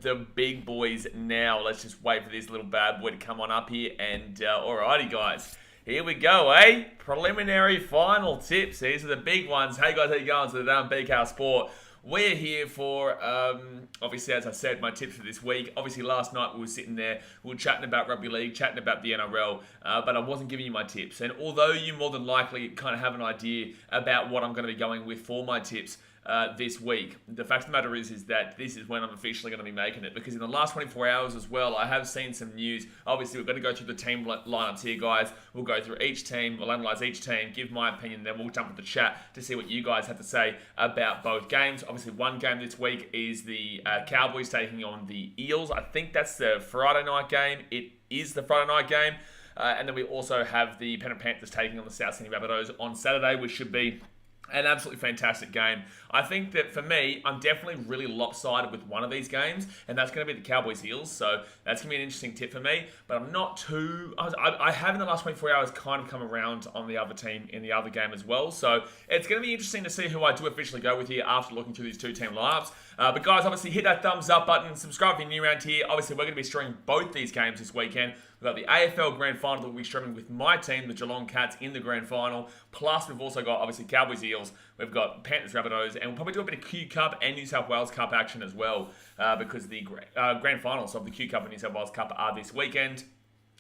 the big boys now. Let's just wait for this little bad boy to come on up here. And alrighty, guys. Here we go, eh? Preliminary final tips. These are the big ones. Hey, guys, how you going? So today on BKR Sport. We're here for, obviously, as I said, my tips for this week. Obviously, last night we were sitting there, we were chatting about rugby league, chatting about the NRL, but I wasn't giving you my tips. And although you more than likely kind of have an idea about what I'm going to be going with for my tips, this week. The fact of the matter is that this is when I'm officially going to be making it, because in the last 24 hours as well, I have seen some news. Obviously, we're going to go through the team lineups here, guys. We'll go through each team, we'll analyse each team, give my opinion, then we'll jump into the chat to see what you guys have to say about both games. Obviously, one game this week is the Cowboys taking on the Eels. I think that's the Friday night game. It is the Friday night game. And then we also have the Penrith Panthers taking on the South Sydney Rabbitohs on Saturday, which should be an absolutely fantastic game. I think that for me, I'm definitely really lopsided with one of these games, and that's going to be the Cowboys Eels. So that's going to be an interesting tip for me. But I'm not too. I have in the last 24 hours kind of come around on the other team in the other game as well. So it's going to be interesting to see who I do officially go with here after looking through these two team lineups. But guys, obviously hit that thumbs up button, subscribe if you're new around here. Obviously, we're going to be streaming both these games this weekend. We've got the AFL Grand Final that we'll be streaming with my team, the Geelong Cats, in the Grand Final. Plus, we've also got, obviously, Cowboys Eels. We've got Panthers Rabbitohs. And we'll probably do a bit of Q Cup and New South Wales Cup action as well. Because the Grand Finals of the Q Cup and New South Wales Cup are this weekend.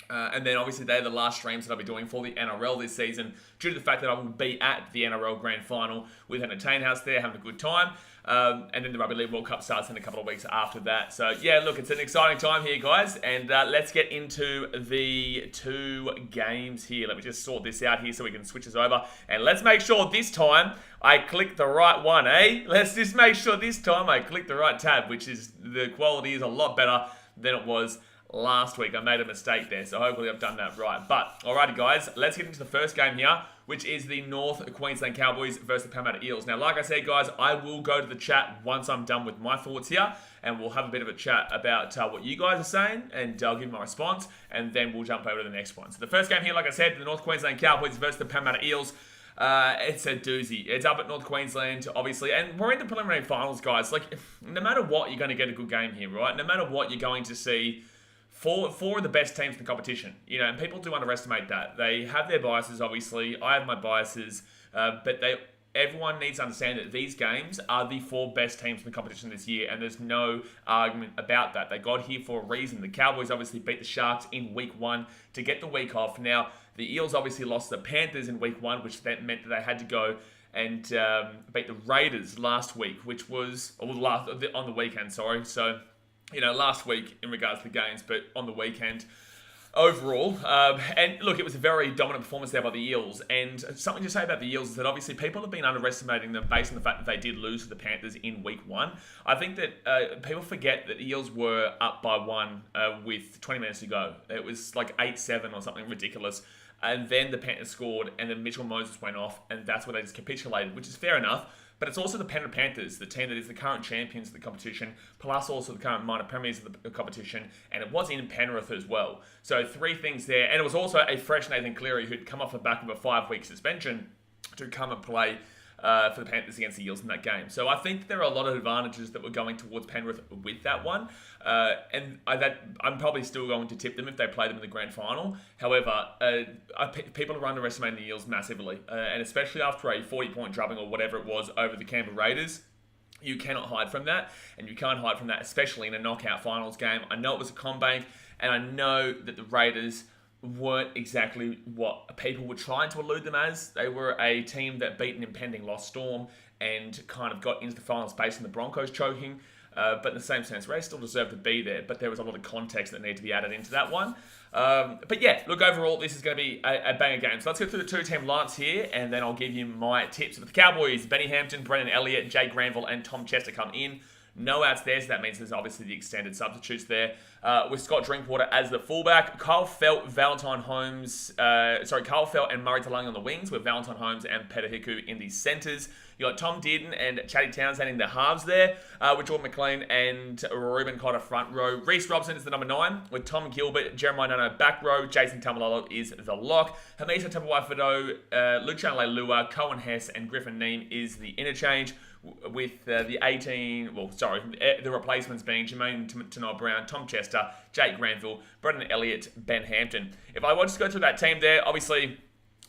And then obviously they're the last streams that I'll be doing for the NRL this season, due to the fact that I will be at the NRL Grand Final with Entertain House there, having a good time. And then the Rugby League World Cup starts in a couple of weeks after that. So yeah, look, it's an exciting time here, guys. And let's get into the two games here. Let me just sort this out here so we can switch this over. And let's make sure this time I click the right one, eh? Let's just make sure this time I click the right tab, which is, the quality is a lot better than it was last week. I made a mistake there, so hopefully I've done that right. But, alrighty guys, let's get into the first game here, which is the North Queensland Cowboys versus the Parramatta Eels. Now, like I said, guys, I will go to the chat once I'm done with my thoughts here, and we'll have a bit of a chat about what you guys are saying, and I'll give my response, and then we'll jump over to the next one. So the first game here, like I said, the North Queensland Cowboys versus the Parramatta Eels. It's a doozy. It's up at North Queensland, obviously, and we're in the preliminary finals, guys. Like, no matter what, you're going to get a good game here, right? No matter what, you're going to see four of the best teams in the competition, and people do underestimate that. They have their biases, obviously. I have my biases, but everyone needs to understand that these games are the four best teams in the competition this year, and there's no argument about that. They got here for a reason. The Cowboys obviously beat the Sharks in week 1 to get the week off. Now, the Eels obviously lost the Panthers in week 1, which meant that they had to go and beat the Raiders last week, which was on the weekend, sorry. So, last week in regards to the games, but on the weekend overall. And look, it was a very dominant performance there by the Eels. And something to say about the Eels is that obviously people have been underestimating them based on the fact that they did lose to the Panthers in week 1. I think that people forget that the Eels were up by 1 with 20 minutes to go. It was like 8-7 or something ridiculous. And then the Panthers scored, and then Mitchell Moses went off, and that's where they just capitulated, which is fair enough. But it's also the Penrith Panthers, the team that is the current champions of the competition, plus also the current minor premiers of the competition, and it was in Penrith as well. So 3 things there, and it was also a fresh Nathan Cleary who'd come off the back of a 5-week suspension to come and play for the Panthers against the Eels in that game. So I think there are a lot of advantages that were going towards Penrith with that one. And I'm probably still going to tip them if they play them in the grand final. However, people are underestimating the Eels massively. And especially after a 40-point drubbing or whatever it was over the Canberra Raiders. You cannot hide from that. And you can't hide from that, especially in a knockout finals game. I know it was a CommBank, and I know that the Raiders weren't exactly what people were trying to allude them as. They were a team that beat an impending loss Storm and kind of got into the finals based on the Broncos choking. But in the same sense, Raiders still deserved to be there, but there was a lot of context that needed to be added into that one. But yeah, look, overall, this is going to be a banger game. So let's go through the 2-team lineups here, and then I'll give you my tips. For the Cowboys, Benny Hampton, Brendan Elliott, Jay Granville, and Tom Chester come in. No outs there, so that means there's obviously the extended substitutes there. With Scott Drinkwater as the fullback, Kyle Felt and Murray Talangi on the wings, with Valentine Holmes and Peter Hiku in the centres. You got Tom Dearden and Chatty Townsend in the halves there, with Jordan McLean and Ruben Cotter front row. Reece Robson is the number 9, with Tom Gilbert, Jeremiah Nono back row. Jason Tamalolo is the lock. Hamisa Tapawai-Fidow, Luciano Leilua, Cohen Hess, and Griffin Neame is the interchange, with the replacements being Jermaine Tanoa-Brown, Tom Chester, Jake Granville, Brendan Elliott, Ben Hampton. If I want to go through that team there, obviously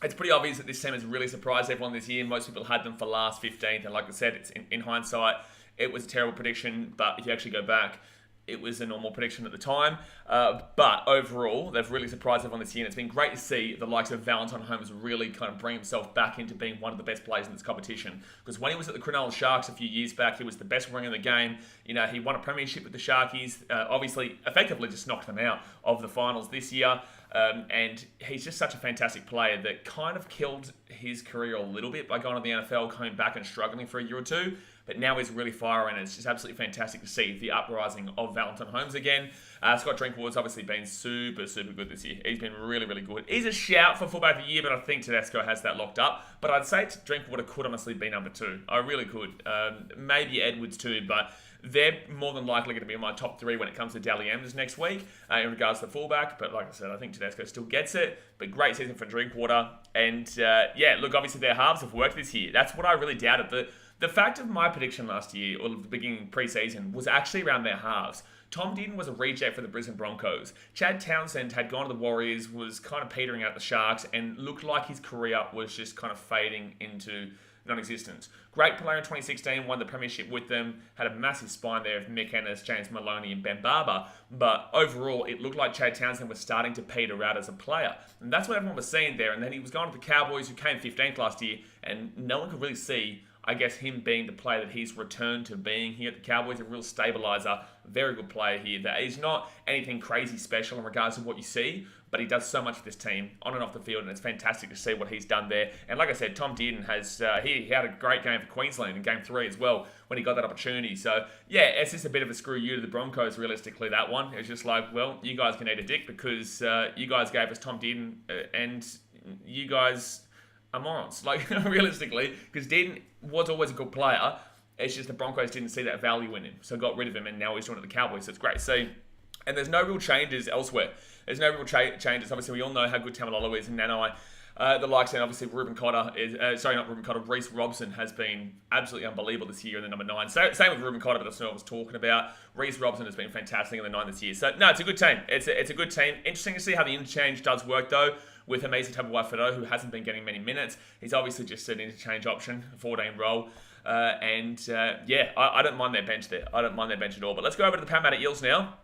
it's pretty obvious that this team has really surprised everyone this year. Most people had them for last 15th, and like I said, it's in hindsight, it was a terrible prediction, but if you actually go back, it was a normal prediction at the time. But overall, they've really surprised everyone this year. And it's been great to see the likes of Valentine Holmes really kind of bring himself back into being one of the best players in this competition. Because when he was at the Cronulla Sharks a few years back, he was the best winger in the game. You know, he won a premiership with the Sharkies. Obviously, effectively just knocked them out of the finals this year. And he's just such a fantastic player that kind of killed his career a little bit by going to the NFL, coming back and struggling for a year or two. But now he's really firing, and it's just absolutely fantastic to see the uprising of Valentine Holmes again. Scott Drinkwater's obviously been super, super good this year. He's been really, really good. He's a shout for fullback of the year, but I think Tedesco has that locked up. But I'd say Drinkwater could honestly be number 2. I really could. Maybe Edwards too, but they're more than likely going to be in my top 3 when it comes to Dally M's next week in regards to the fullback. But like I said, I think Tedesco still gets it. But great season for Drinkwater. And look, obviously their halves have worked this year. That's what I really doubted. The fact of my prediction last year, or the beginning pre-season, was actually around their halves. Tom Dearden was a reject for the Brisbane Broncos. Chad Townsend had gone to the Warriors, was kind of petering out the Sharks, and looked like his career was just kind of fading into non-existence. Great player in 2016, won the premiership with them, had a massive spine there of Mick Ennis, James Maloney and Ben Barber, but overall it looked like Chad Townsend was starting to peter out as a player, and that's what everyone was seeing there. And then he was going to the Cowboys, who came 15th last year, and no one could really see, I guess, him being the player that he's returned to being here at the Cowboys, a real stabiliser, very good player here. That he's not anything crazy special in regards to what you see, but he does so much for this team on and off the field, and it's fantastic to see what he's done there. And like I said, Tom Dearden has he had a great game for Queensland in Game 3 as well when he got that opportunity. So yeah, it's just a bit of a screw you to the Broncos, realistically, that one. It's just like, well, you guys can eat a dick because you guys gave us Tom Dearden and you guys are morons. Like, realistically, because Dearden was always a good player. It's just the Broncos didn't see that value in him, so got rid of him, and now he's joined the Cowboys, so it's great. So, and there's no real changes elsewhere. There's no real changes. Obviously, we all know how good Tamalolo is, and Nanai. The likes, and obviously Reuben Cotter is, Reece Robson has been absolutely unbelievable this year in the number 9. So, same with Reuben Cotter, but that's what I was talking about. Reece Robson has been fantastic in the 9 this year. So, no, it's a good team. It's a good team. Interesting to see how the interchange does work, though, with Hamisa Tabuai-Fidow, who hasn't been getting many minutes. He's obviously just an interchange option, 14 role. I don't mind their bench there. I don't mind their bench at all. But let's go over to the Parramatta Eels now.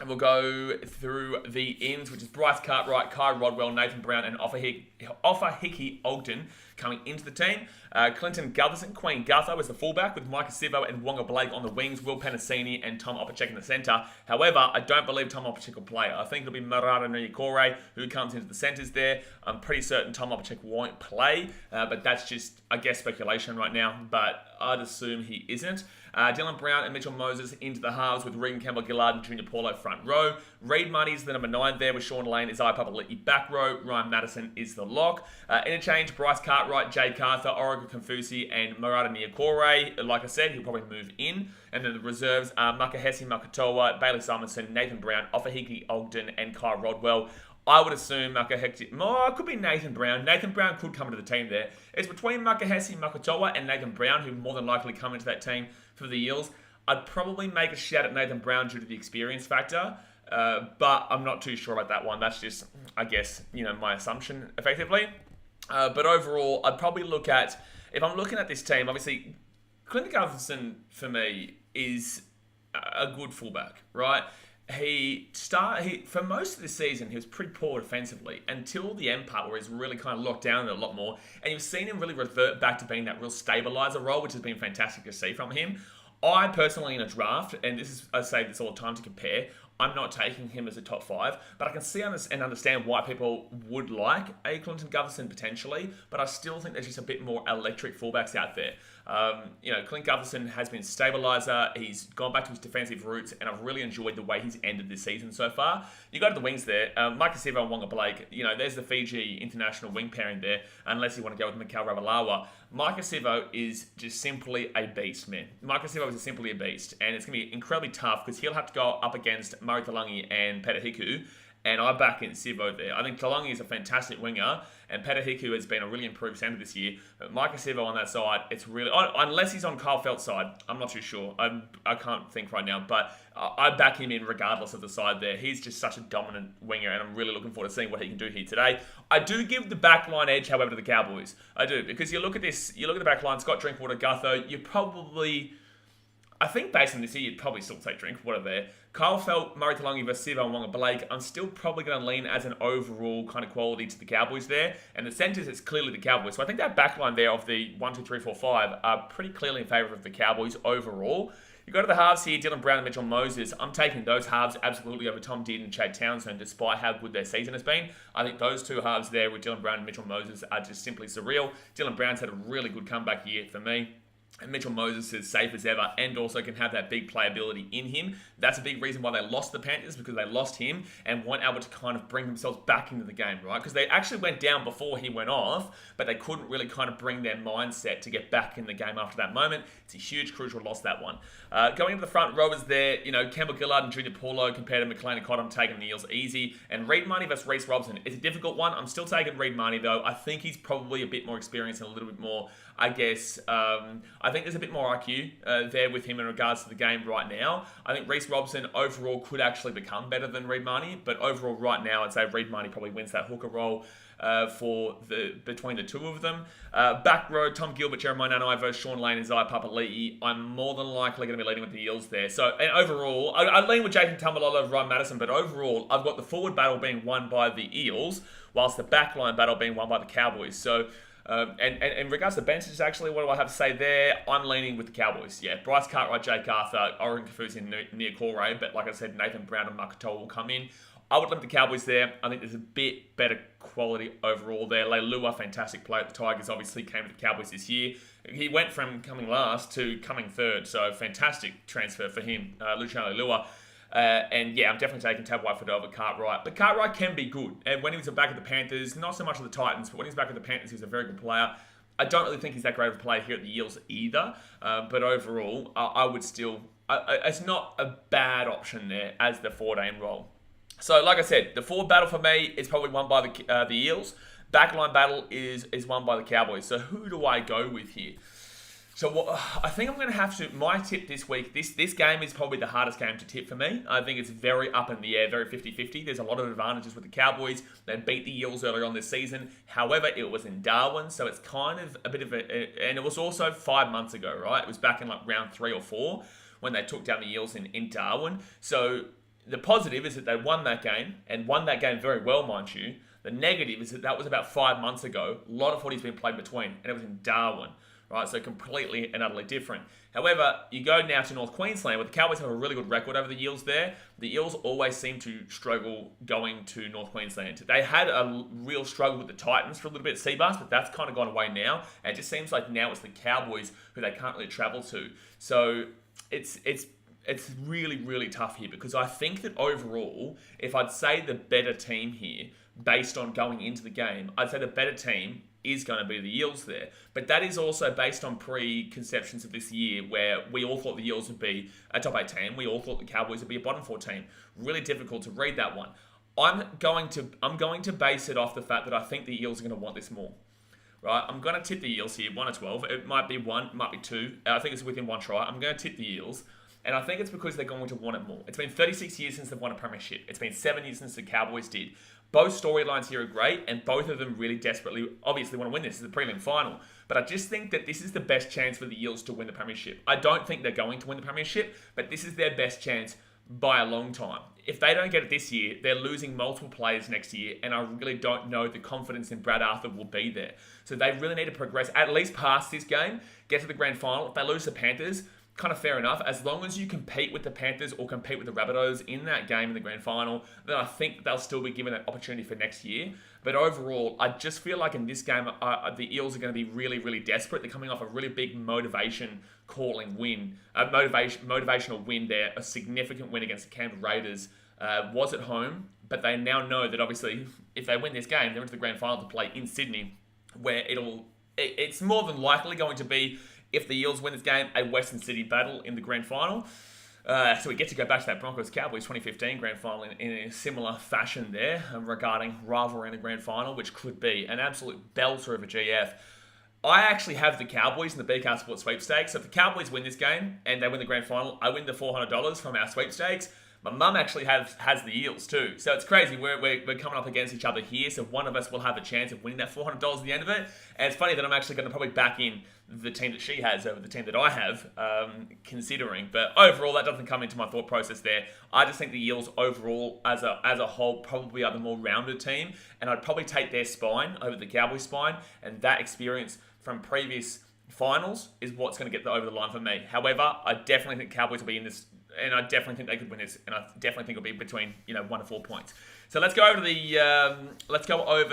And we'll go through the ends, which is Bryce Cartwright, Kai Rodwell, Nathan Brown, and Offa Hickey Ogden coming into the team. Clinton Gutherson, Queen Gutho as the fullback, with Micah Sivo and Wonga Blake on the wings, Will Penasini and Tom Opacek in the centre. However, I don't believe Tom Opacek will play. I think it'll be Marata Niukore who comes into the centres there. I'm pretty certain Tom Opacek won't play, but that's just, I guess, speculation right now, but I'd assume he isn't. Dylan Brown and Mitchell Moses into the halves with Regan Campbell-Gillard and Junior Paulo front row. Reid Muddy's the number 9 there with Sean Lane, Isaiah Papali'i back row. Ryan Madison is the lock. Interchange, Bryce Cartwright, Jay Carter, Origo Confusi and Marata Niukore. Like I said, he'll probably move in. And then the reserves are Makahesi Makatoa, Bailey Simonson, Nathan Brown, Offa Hickey Ogden and Kai Rodwell. I would assume it could be Nathan Brown. Nathan Brown could come into the team there. It's between Makahesi Makatoa and Nathan Brown, who more than likely come into that team for the Eels. I'd probably make a shout at Nathan Brown due to the experience factor, but I'm not too sure about that one. That's just, I guess, my assumption, effectively. But overall, I'd probably look at, if I'm looking at this team, obviously, Clinton Gutherson, for me, is a good fullback, right? For most of the season, he was pretty poor defensively until the end part where he's really kind of locked down a lot more. And you've seen him really revert back to being that real stabilizer role, which has been fantastic to see from him. I personally, in a draft, and I say this all the time to compare, I'm not taking him as a top 5, but I can see and understand why people would like a Clinton Gutherson potentially, but I still think there's just a bit more electric fullbacks out there. Clint Gutherson has been a stabiliser. He's gone back to his defensive roots, and I've really enjoyed the way he's ended this season so far. You go to the wings there, Micah Sivo and Wonga Blake. There's the Fiji international wing pairing there, unless you want to go with Mikhail Ravalawa. Micah Sivo is just simply a beast, man. Micah Sivo is simply a beast, and it's going to be incredibly tough because he'll have to go up against Murray Talangi and Peter Hiku. and I back in Sivo there. I think Talangi is a fantastic winger, and Petahiku has been a really improved centre this year. But Micah Sivo on that side, it's really... Unless he's on Kyle Felt's side, I'm not too sure. I can't think right now, but I back him in regardless of the side there. He's just such a dominant winger, and I'm really looking forward to seeing what he can do here today. I do give the backline edge, however, to the Cowboys. I do, because you look at this, you look at the backline, Scott Drinkwater, Gutho, you probably... I think based on this year, you'd probably still take Drinkwater there. Kyle Felt, Murray Talangi versus Sivo and Wonga Blake. I'm still probably going to lean as an overall kind of quality to the Cowboys there. And the centres, it's clearly the Cowboys. So I think that backline there of the 1, 2, 3, 4, 5 are pretty clearly in favour of the Cowboys overall. You go to the halves here, Dylan Brown and Mitchell Moses. I'm taking those halves absolutely over Tom Dearden and Chad Townsend, despite how good their season has been. I think those two halves there with Dylan Brown and Mitchell Moses are just simply surreal. Dylan Brown's had a really good comeback year for me. And Mitchell Moses is safe as ever and also can have that big playability in him. That's a big reason why they lost the Panthers, because they lost him and weren't able to kind of bring themselves back into the game, right? Because they actually went down before he went off, but they couldn't really kind of bring their mindset to get back in the game after that moment. It's a huge, crucial loss, that one. Going into the front rowers there, you know, Campbell Gillard and Junior Paulo compared to McLean and Cotton, I'm taking the Eels easy. And Reed Marnie versus Reece Robson. It's a difficult one. I'm still taking Reed Marnie, though. I think he's probably a bit more experienced and a little bit more, I guess, I think there's a bit more IQ there with him in regards to the game right now. I think Reece Robson overall could actually become better than Reed Marnie, but overall right now I'd say Reed Marnie probably wins that hooker role between the two of them. Back row, Tom Gilbert, Jeremiah Nanai versus Sean Lane and Zai Papali'i. I'm more than likely going to be leading with the Eels there. So, and overall, I lean with Jason Tamalolo over Ryan Madison, but overall, I've got the forward battle being won by the Eels, whilst the backline battle being won by the Cowboys. So, and in regards to benches, actually, what do I have to say there? I'm leaning with the Cowboys. Yeah, Bryce Cartwright, Jake Arthur, Oren Kafusi, and Nia Corey. But like I said, Nathan Brown and Makatoa will come in. I would limit the Cowboys there. I think there's a bit better quality overall there. Leilua, fantastic player at the Tigers, obviously came to the Cowboys this year. He went from coming last to coming third, so fantastic transfer for him, Luciano Leilua. And yeah, I'm definitely taking Tab Whitefoot over Cartwright. But Cartwright can be good. And when he was back at the Panthers, not so much of the Titans, but when he's back at the Panthers, he's a very good player. I don't really think he's that great of a player here at the Eels either. But overall, I would still... it's not a bad option there as the 14 role. So, like I said, the forward battle for me is probably won by the Eels. Backline battle is won by the Cowboys. So, who do I go with here? So, I think I'm going to have to... My tip this week, this game is probably the hardest game to tip for me. I think it's very up in the air, very 50-50. There's a lot of advantages with the Cowboys. They beat the Eels earlier on this season. However, it was in Darwin, so it's kind of a bit of a... And it was also 5 months ago, right? It was back in like round 3 or 4 when they took down the Eels in Darwin. So... The positive is that they won that game, and won that game very well, mind you. The negative is that was about 5 months ago. A lot of footy's been played between, and it was in Darwin, right? So completely and utterly different. However, you go now to North Queensland, where the Cowboys have a really good record over the Eels there. The Eels always seem to struggle going to North Queensland. They had a real struggle with the Titans for a little bit at Seabass, but that's kind of gone away now. And it just seems like now it's the Cowboys who they can't really travel to. So it's really, really tough here, because I think that overall, if I'd say the better team here, based on going into the game, I'd say the better team is going to be the Eels there. But that is also based on preconceptions of this year, where we all thought the Eels would be a top 8 team. We all thought the Cowboys would be a bottom 4 team. Really difficult to read that one. I'm going to base it off the fact that I think the Eels are going to want this more. Right, I'm going to tip the Eels here, 1-12. It might be 1, it might be 2. I think it's within 1 try. I'm going to tip the Eels. And I think it's because they're going to want it more. It's been 36 years since they've won a premiership. It's been 7 years since the Cowboys did. Both storylines here are great, and both of them really desperately, obviously, want to win this. It's a prelim final. But I just think that this is the best chance for the Eels to win the premiership. I don't think they're going to win the premiership, but this is their best chance by a long time. If they don't get it this year, they're losing multiple players next year, and I really don't know the confidence in Brad Arthur will be there. So they really need to progress, at least past this game, get to the grand final. If they lose the Panthers, kind of fair enough. As long as you compete with the Panthers or compete with the Rabbitohs in that game in the grand final, then I think they'll still be given that opportunity for next year. But overall, I just feel like in this game, the Eels are going to be really, really desperate. They're coming off a really big motivational win there, a significant win against the Canberra Raiders. Was at home, but they now know that obviously if they win this game, they're into the grand final to play in Sydney, where it's more than likely going to be, if the Eels win this game, a Western City battle in the grand final. So we get to go back to that Broncos-Cowboys 2015 grand final in a similar fashion there regarding rivalry in the grand final, which could be an absolute belter of a GF. I actually have the Cowboys in the BCAR Sports Sweepstakes. So if the Cowboys win this game and they win the grand final, I win the $400 from our sweepstakes. My mum actually has the Eels too. So it's crazy. We're coming up against each other here. So one of us will have a chance of winning that $400 at the end of it. And it's funny that I'm actually going to probably back in the team that she has over the team that I have, considering. But overall, that doesn't come into my thought process there. I just think the Eels overall, as a whole, probably are the more rounded team. And I'd probably take their spine over the Cowboys' spine. And that experience from previous finals is what's going to get over the line for me. However, I definitely think Cowboys will be in this, and I definitely think they could win this, and I definitely think it'll be between 1 to 4 points. So let's go over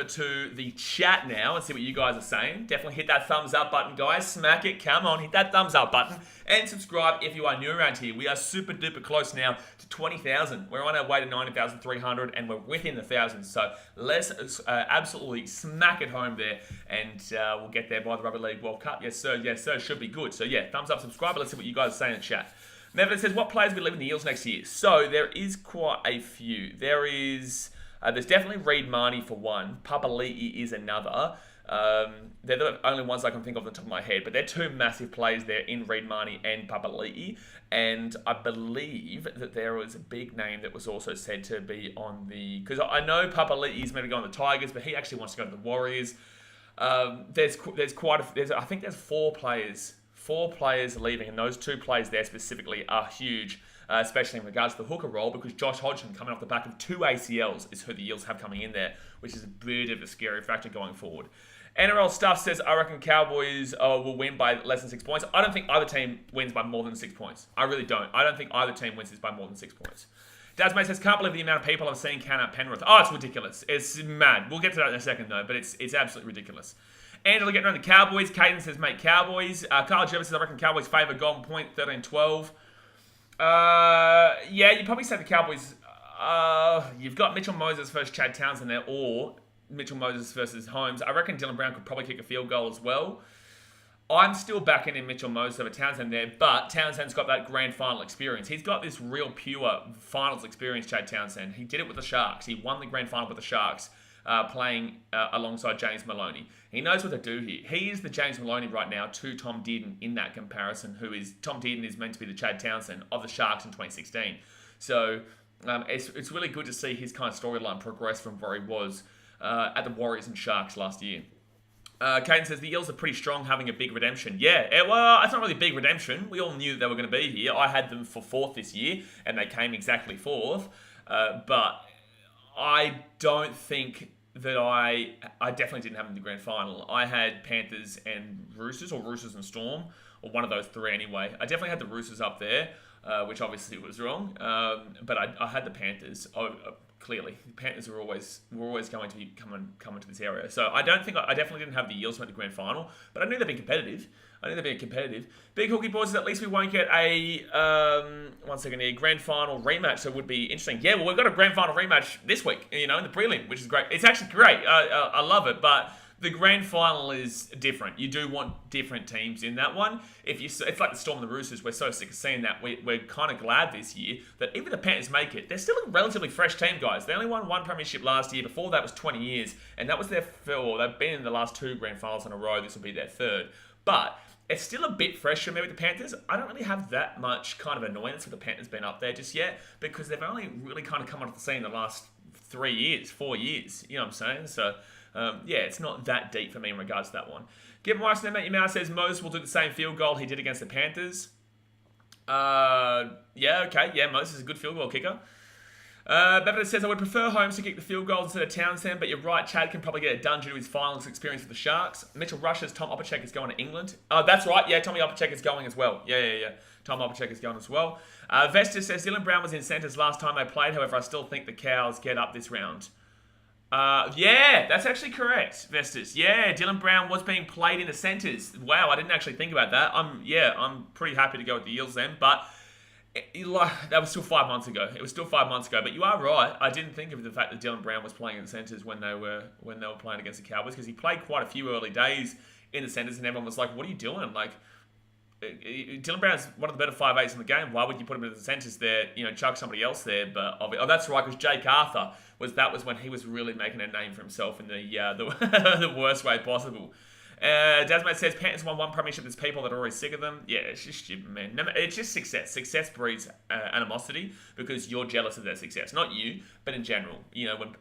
to the chat now and see what you guys are saying. Definitely hit that thumbs up button, guys. Smack it. Come on, hit that thumbs up button and subscribe if you are new around here. We are super duper close now to 20,000. We're on our way to 90,300 and we're within the thousands. So let's absolutely smack it home there, and we'll get there by the Rugby League World Cup. Yes, sir. Yes, sir. Should be good. So yeah, thumbs up, subscribe. Let's see what you guys are saying in the chat. Neville says, what players will leave in the Eels next year? So there is quite a few. There's definitely Reed Marnie for one. Papali'i is another. They're the only ones I can think of off the top of my head. But they're two massive players there in Reed Marnie and Papali'i. And I believe that there was a big name that was also said to be on the... Because I know Papali'i's maybe going to the Tigers, but he actually wants to go to the Warriors. I think there's four players leaving, and those two players there specifically are huge, especially in regards to the hooker role, because Josh Hodgson, coming off the back of 2 ACLs, is who the Eels have coming in there, which is a bit of a scary factor going forward. NRL Stuff says, I reckon Cowboys will win by less than 6 points. I don't think either team wins by more than 6 points. I really don't. I don't think either team wins this by more than 6 points. Dasmate says, can't believe the amount of people I've seen count out Penrith. Oh, it's ridiculous. It's mad. We'll get to that in a second, though, but it's absolutely ridiculous. Angela getting around the Cowboys. Caden says, mate, Cowboys. Carl Jervis says, I reckon Cowboys favour Golden Point, 13-12. Yeah, you probably say the Cowboys. You've got Mitchell Moses versus Chad Townsend there, or Mitchell Moses versus Holmes. I reckon Dylan Brown could probably kick a field goal as well. I'm still backing in Mitchell Moses over Townsend there, but Townsend's got that grand final experience. He's got this real pure finals experience, Chad Townsend. He did it with the Sharks. He won the grand final with the Sharks. Playing alongside James Maloney. He knows what to do here. He is the James Maloney right now to Tom Dearden in that comparison, Tom Dearden is meant to be the Chad Townsend of the Sharks in 2016. So it's really good to see his kind of storyline progress from where he was at the Warriors and Sharks last year. Caden says, the Eels are pretty strong, having a big redemption. Yeah, well, it's not really big redemption. We all knew that they were going to be here. I had them for 4th this year, and they came exactly 4th. But I don't think that I definitely didn't have them in the grand final. I had Panthers and Roosters, or Roosters and Storm, or one of those three anyway. I definitely had the Roosters up there, which obviously was wrong. But I had the Panthers. Clearly, the Panthers were always going to be coming to this area. So I definitely didn't have the Eels make the grand final, but I knew they'd be competitive. Big Hookie Boys, at least we won't get a grand final rematch, so it would be interesting. Yeah, well, we've got a grand final rematch this week, in the prelim, which is great. It's actually great. I love it, but the grand final is different. You do want different teams in that one. It's like the Storm and the Roosters. We're so sick of seeing that. We're kind of glad this year that even the Panthers make it. They're still a relatively fresh team, guys. They only won one premiership last year. Before that was 20 years, and that was they've been in the last 2 grand finals in a row. This will be their 3rd, but it's still a bit fresh for me with the Panthers. I don't really have that much kind of annoyance with the Panthers being up there just yet, because they've only really kind of come onto the scene in the last 4 years. You know what I'm saying? So, yeah, it's not that deep for me in regards to that one. Give Mike's name out your mouth says Moses will do the same field goal he did against the Panthers. Yeah, okay. Yeah, Moses is a good field goal kicker. Beverly says, I would prefer Holmes to kick the field goals instead of Townsend, but you're right, Chad can probably get it done due to his finals experience with the Sharks. Mitchell Rush's Tom Opacek is going to England. That's right, yeah, Tommy Opacek is going as well. Yeah. Tom Opacek is going as well. Vestas says, Dylan Brown was in centres last time they played, however, I still think the Cows get up this round. Yeah, that's actually correct, Vestas. Yeah, Dylan Brown was being played in the centres. Wow, I didn't actually think about that. I'm pretty happy to go with the Eels then, but that was still 5 months ago. It was still 5 months ago, but you are right. I didn't think of the fact that Dylan Brown was playing in the centres when they were playing against the Cowboys, because he played quite a few early days in the centres, and everyone was like, "What are you doing?" Like, Dylan Brown's one of the better 5'8s in the game. Why would you put him in the centres there? Chuck somebody else there. But that's right, because Jake Arthur was when he was really making a name for himself in the the worst way possible. Dasmate says Panthers won one premiership. There's people that are already sick of them. Yeah, it's just stupid, man. It's just success. Success breeds animosity because you're jealous of their success. Not you, but in general.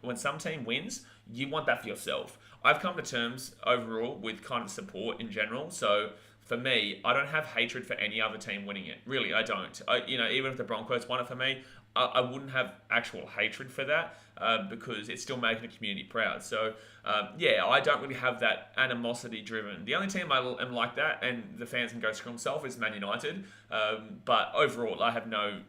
When some team wins, you want that for yourself. I've come to terms overall with kind of support in general. So for me, I don't have hatred for any other team winning it. Really, I don't. Even if the Broncos won it for me, I wouldn't have actual hatred for that because it's still making the community proud. So, I don't really have that animosity driven. The only team I am like that, and the fans can go screw themselves, is Man United. But overall, I have no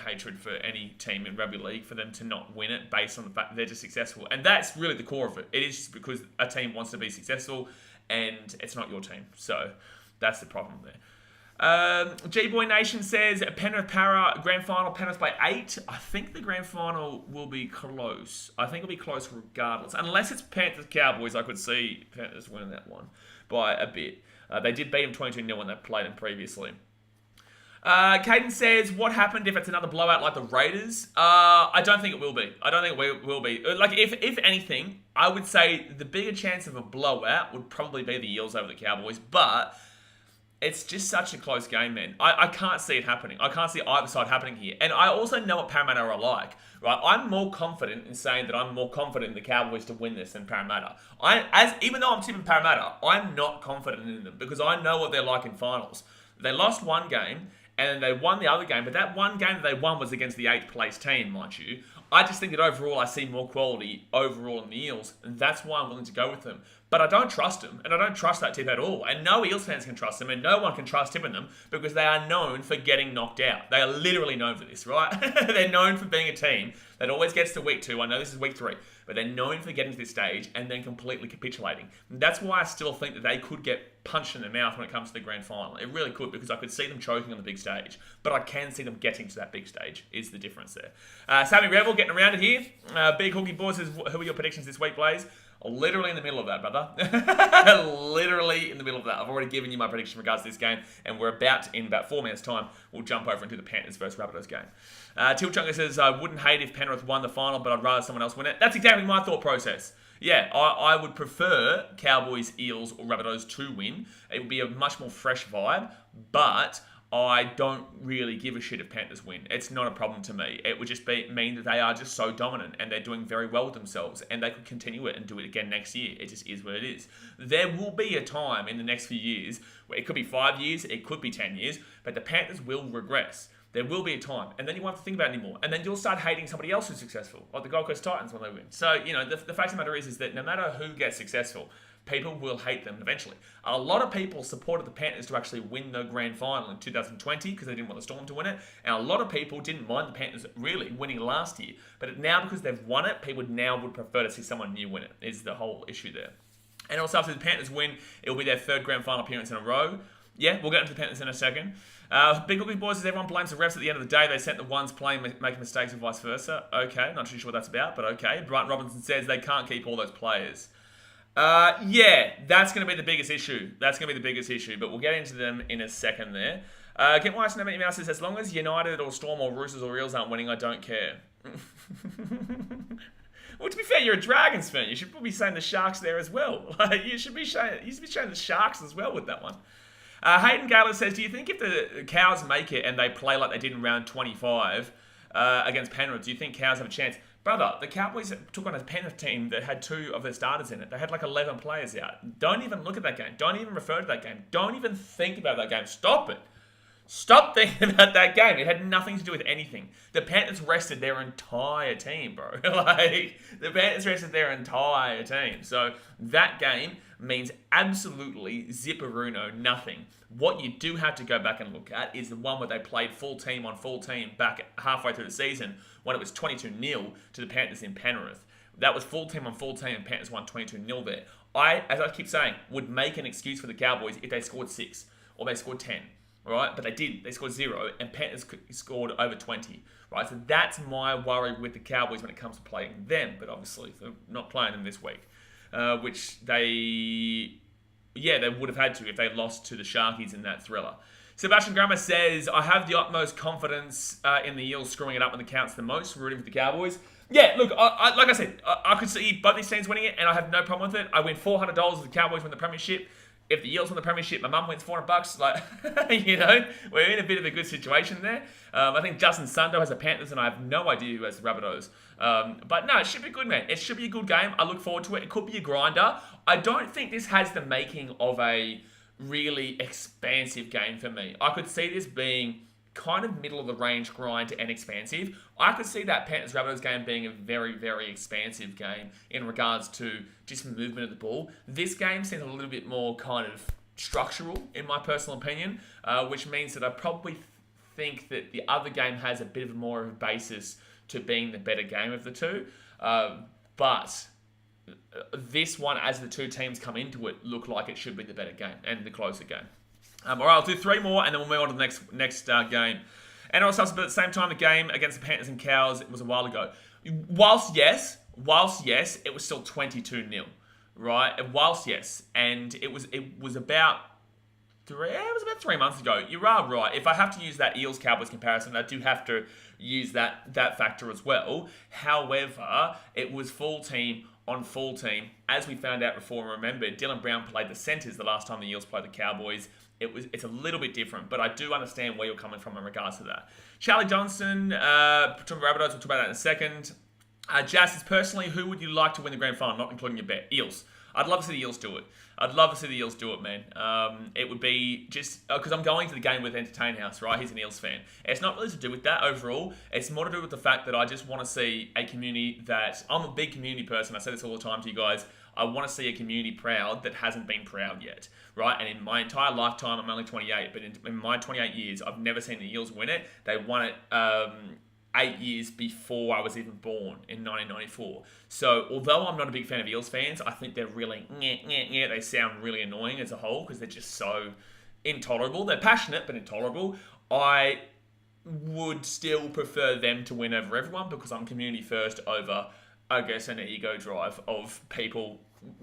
hatred for any team in rugby league for them to not win it based on the fact that they're just successful. And that's really the core of it. It is just because a team wants to be successful and it's not your team. So that's the problem there. G-Boy Nation says Penrith Para Grand Final, Penrith by 8. I think the Grand Final will be close. I think it'll be close regardless. Unless it's Panthers Cowboys, I could see Panthers winning that one by a bit. They did beat them 22-0 when they played them previously. Caden says, what happened if it's another blowout like the Raiders? I don't think it will be. I don't think it will be. Like, if anything, I would say the bigger chance of a blowout would probably be the Eels over the Cowboys, but it's just such a close game, man. I can't see it happening. I can't see either side happening here. And I also know what Parramatta are like, right? I'm more confident in saying that I'm more confident in the Cowboys to win this than Parramatta. Even though I'm tipping Parramatta, I'm not confident in them because I know what they're like in finals. They lost one game and they won the other game, but that one game that they won was against the 8th place team, mind you. I just think that overall I see more quality overall in the Eels, and that's why I'm willing to go with them. But I don't trust them, and I don't trust that tip at all. And no Eels fans can trust them, and no one can trust tipping them because they are known for getting knocked out. They are literally known for this, right? They're known for being a team that always gets to week 2. I know this is week 3, but they're known for getting to this stage and then completely capitulating. And that's why I still think that they could get punched in the mouth when it comes to the grand final. It really could, because I could see them choking on the big stage, but I can see them getting to that big stage is the difference there. Sammy Revel getting around it here. Big Hookie Boy says, who are your predictions this week, Blaze? Literally in the middle of that, brother. Literally in the middle of that. I've already given you my prediction in regards to this game, and we're in about 4 minutes' time, we'll jump over into the Panthers versus Rabbitohs game. Tilchunga says, I wouldn't hate if Penrith won the final, but I'd rather someone else win it. That's exactly my thought process. Yeah, I would prefer Cowboys, Eels, or Rabbitohs to win. It would be a much more fresh vibe, but I don't really give a shit if Panthers win. It's not a problem to me. It would just mean that they are just so dominant and they're doing very well with themselves, and they could continue it and do it again next year. It just is what it is. There will be a time in the next few years where it could be 5 years, it could be 10 years, but the Panthers will regress. There will be a time, and then you won't have to think about it anymore. And then you'll start hating somebody else who's successful, like the Gold Coast Titans when they win. So, the fact of the matter is that no matter who gets successful, people will hate them eventually. A lot of people supported the Panthers to actually win the grand final in 2020 because they didn't want the Storm to win it. And a lot of people didn't mind the Panthers really winning last year. But now, because they've won it, people now would prefer to see someone new win it, is the whole issue there. And also, after the Panthers win, it will be their 3rd grand final appearance in a row. Yeah, we'll get into the Panthers in a second. Big Cookie Boys says everyone blames the refs at the end of the day. They sent the ones playing making mistakes and vice versa. Okay, not too sure what that's about, but okay. Brighton Robinson says they can't keep all those players. Yeah, that's going to be the biggest issue. That's going to be the biggest issue, but we'll get into them in a second there. Get Wise Never Mouse says, as long as United or Storm or Roosters or Eels aren't winning, I don't care. Well, to be fair, you're a Dragons fan. You should probably be saying the Sharks there as well. You should be showing the Sharks as well with that one. Hayden Gaylor says, do you think if the Cows make it and they play like they did in round 25 against Penrith, do you think Cows have a chance? Brother, the Cowboys took on a Penrith team that had 2 of their starters in it. They had like 11 players out. Don't even look at that game. Don't even refer to that game. Don't even think about that game. Stop it. Stop thinking about that game. It had nothing to do with anything. The Panthers rested their entire team, bro. The Panthers rested their entire team. So that game means absolutely zipperuno nothing. What you do have to go back and look at is the one where they played full team on full team back halfway through the season when it was 22-0 to the Panthers in Penrith. That was full team on full team and Panthers won 22-0 there. As I keep saying, would make an excuse for the Cowboys if they scored 6 or they scored 10. Right, but they did. They scored 0, and Panthers scored over 20. Right, so that's my worry with the Cowboys when it comes to playing them. But obviously, they're not playing them this week, which they would have had to if they lost to the Sharkies in that thriller. Sebastian Grammer says, I have the utmost confidence in the Eels screwing it up when it counts the most, rooting for the Cowboys. Yeah, look, like I said, I could see both these teams winning it, and I have no problem with it. I win $400 if the Cowboys win the premiership. If the Eels win the premiership, my mum wins $400. Like, we're in a bit of a good situation there. I think Justin Sundo has the Panthers, and I have no idea who has the Rabbitohs. But no, it should be good, man. It should be a good game. I look forward to it. It could be a grinder. I don't think this has the making of a really expansive game for me. I could see this being kind of middle of the range grind and expansive. I could see that Panthers Rabbitohs game being a very, very expansive game in regards to just movement of the ball. This game seems a little bit more kind of structural, in my personal opinion, which means that I probably think that the other game has a bit of more of a basis to being the better game of the two. But this one, as the two teams come into it, look like it should be the better game and the closer game. All right, I'll do three more, and then we'll move on to the next game. And also, but at the same time, the game against the Panthers and Cows, it was a while ago. Whilst yes, it was still 22-0, right? And it was about 3 months ago. You are right. If I have to use that Eels Cowboys comparison, I do have to use that factor as well. However, it was full team on full team. As we found out before, remember, Dylan Brown played the centres the last time the Eels played the Cowboys. It's a little bit different, but I do understand where you're coming from in regards to that. Charlie Johnson, from Rabbitohs, we'll talk about that in a second. Jazz says, personally, who would you like to win the grand final, not including your bet? Eels. I'd love to see the Eels do it. Man. It would be just because I'm going to the game with Entertain House, right? He's an Eels fan. It's not really to do with that overall. It's more to do with the fact that I just want to see a community that I'm a big community person. I say this all the time to you guys. I want to see a community proud that hasn't been proud yet, right? And in my entire lifetime, I'm only 28, but in my 28 years, I've never seen the Eels win it. They won it 8 years before I was even born in 1994. So although I'm not a big fan of Eels fans, I think they're really, they sound really annoying as a whole because they're just so intolerable. They're passionate, but intolerable. I would still prefer them to win over everyone because I'm community first over, I guess, an ego drive of people,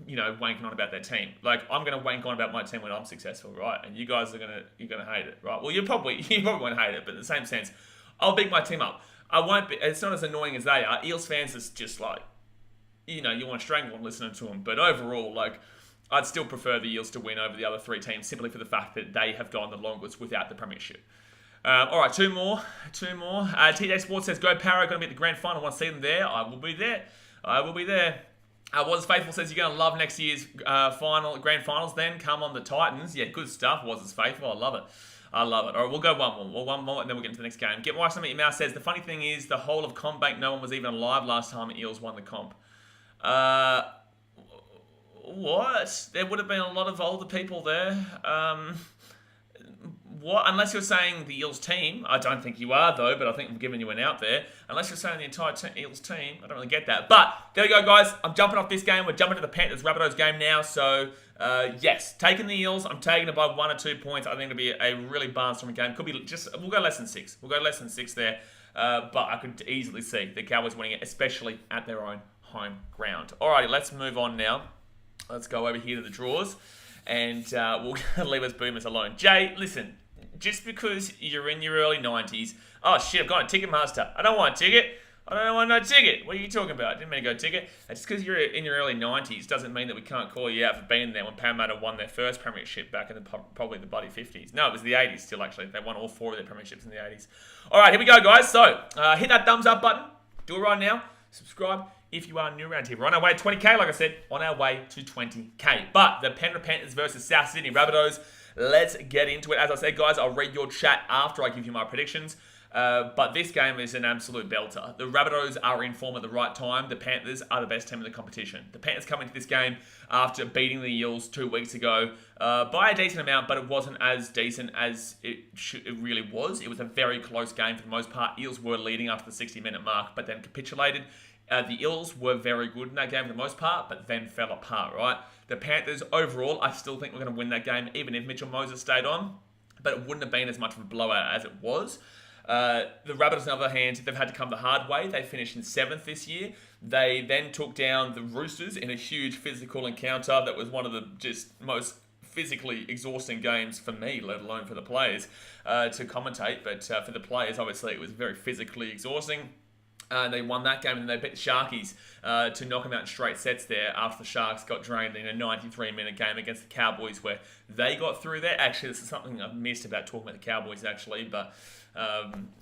wanking on about their team. Like, I'm going to wank on about my team when I'm successful, right? And you guys you're going to hate it, right? Well, you probably won't hate it, but in the same sense, I'll big my team up. I won't be, it's not as annoying as they are. Eels fans is just like, you want to strangle them listening to them. But overall, like, I'd still prefer the Eels to win over the other three teams simply for the fact that they have gone the longest without the premiership. All right, two more. TJ Sports says, go Parra, going to be at the grand final. I want to see them there. I will be there. Was Faithful says, you're going to love next year's grand finals then. Come on the Titans. Yeah, good stuff. Was Faithful. I love it. All right, we'll go one more, and then we'll get into the next game. Get Why Something Your Mouth says, the funny thing is, the whole of CommBank, no one was even alive last time Eels won the comp. What? There would have been a lot of older people there. What? Unless you're saying the Eels team. I don't think you are, though, but I think I'm giving you an out there. Unless you're saying the entire Eels team. I don't really get that. But there we go, guys. I'm jumping off this game. We're jumping to the Panthers Rabbitohs game now. So, yes, taking the Eels. I'm taking it by 1 or 2 points. I think it'll be a really barnstorming game. Could be we'll go less than 6. We'll go less than 6 there. But I could easily see the Cowboys winning it, especially at their own home ground. Alrighty, let's move on now. Let's go over here to the draws. And we'll leave us boomers alone. Jay, listen. Just because you're in your early 90s, oh shit, I've got a Ticketmaster. I don't want a ticket. I don't want no ticket. What are you talking about? I didn't mean to go ticket. Just because you're in your early 90s doesn't mean that we can't call you out for being there when Parramatta won their first premiership back in probably the bloody 50s. No, it was the 80s still, actually. They won all 4 of their premierships in the 80s. All right, here we go, guys. So, hit that thumbs up button. Do it right now. Subscribe if you are new around here. We're on our way to 20K, like I said. On our way to 20K. But the Penrith Panthers versus South Sydney Rabbitohs. Let's get into it. As I said, guys, I'll read your chat after I give you my predictions. But this game is an absolute belter. The Rabbitohs are in form at the right time. The Panthers are the best team in the competition. The Panthers come into this game after beating the Eels 2 weeks ago by a decent amount, but it wasn't as decent as it really was. It was a very close game for the most part. Eels were leading after the 60-minute mark, but then capitulated. The Eels were very good in that game for the most part, but then fell apart, right? The Panthers, overall, I still think we're going to win that game, even if Mitchell Moses stayed on. But it wouldn't have been as much of a blowout as it was. The Rabbitohs, on the other hand, they've had to come the hard way. They finished in 7th this year. They then took down the Roosters in a huge physical encounter that was one of the just most physically exhausting games for me, let alone for the players to commentate. But for the players, obviously, it was very physically exhausting. They won that game, and they beat the Sharkies to knock them out in straight sets there after the Sharks got drained in a 93-minute game against the Cowboys, where they got through there. Actually, this is something I've missed about talking about the Cowboys, actually, but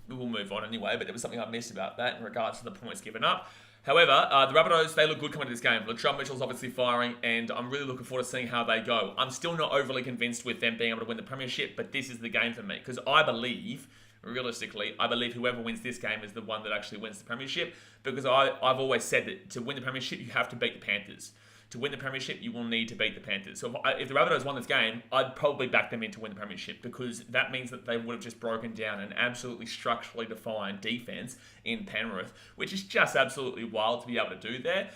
we'll move on anyway. But there was something I missed about that in regards to the points given up. However, the Rabbitohs, they look good coming to this game. Latrell Mitchell's obviously firing, and I'm really looking forward to seeing how they go. I'm still not overly convinced with them being able to win the premiership, but this is the game for me, because I believe... Realistically, I believe whoever wins this game is the one that actually wins the premiership, because I've always said that to win the premiership, you have to beat the Panthers. To win the premiership, you will need to beat the Panthers. So if the Rabbitohs won this game, I'd probably back them in to win the premiership, because that means that they would have just broken down an absolutely structurally defined defense in Penrith, which is just absolutely wild to be able to do there.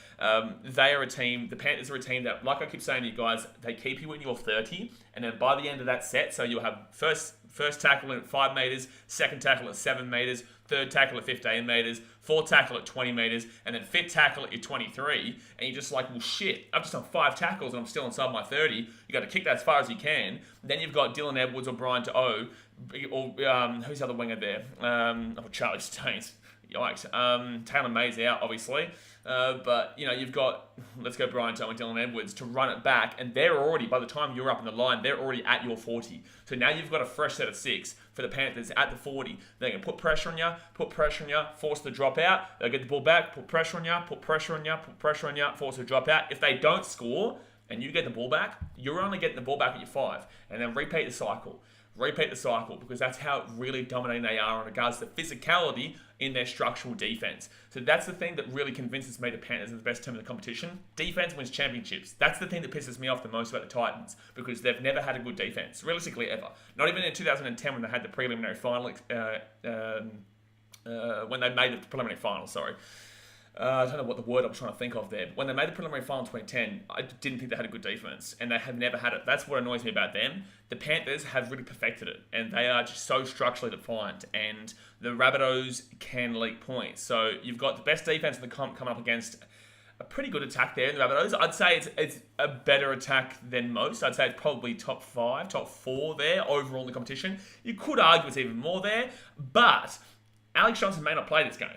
They are a team, the Panthers are a team that, like I keep saying to you guys, they keep you in your 30, and then by the end of that set, so you'll have first tackle at 5 metres, second tackle at 7 metres, third tackle at 15 metres, fourth tackle at 20 metres, and then fifth tackle at your 23, and you're just like, well, shit, I've just done 5 tackles and I'm still inside my 30. You got to kick that as far as you can. Then you've got Dylan Edwards or Brian To'o, or who's the other winger there? Charlie Staines. Yikes. Taylor May's out, obviously. But, you've got, let's go Brian To'o and Dylan Edwards to run it back, and they're already, by the time you're up in the line, they're already at your 40. So now you've got a fresh set of 6 for the Panthers at the 40. They're going to put pressure on you, force the drop out. They'll get the ball back, put pressure on you, force the drop out. If they don't score and you get the ball back, you're only getting the ball back at your 5. And then repeat the cycle, because that's how really dominating they are in regards to physicality in their structural defense. So that's the thing that really convinces me the Panthers are the best team in the competition. Defense wins championships. That's the thing that pisses me off the most about the Titans, because they've never had a good defense, realistically ever. Not even in 2010 when they had the preliminary final, when they made the preliminary final, sorry. I don't know what the word I'm trying to think of there. But when they made the preliminary final in 2010, I didn't think they had a good defense, and they have never had it. That's what annoys me about them. The Panthers have really perfected it, and they are just so structurally defined, and the Rabbitohs can leak points. So you've got the best defense in the comp coming up against a pretty good attack there in the Rabbitohs. I'd say it's a better attack than most. I'd say it's probably top 5, top 4 there overall in the competition. You could argue it's even more there, but Alex Johnson may not play this game.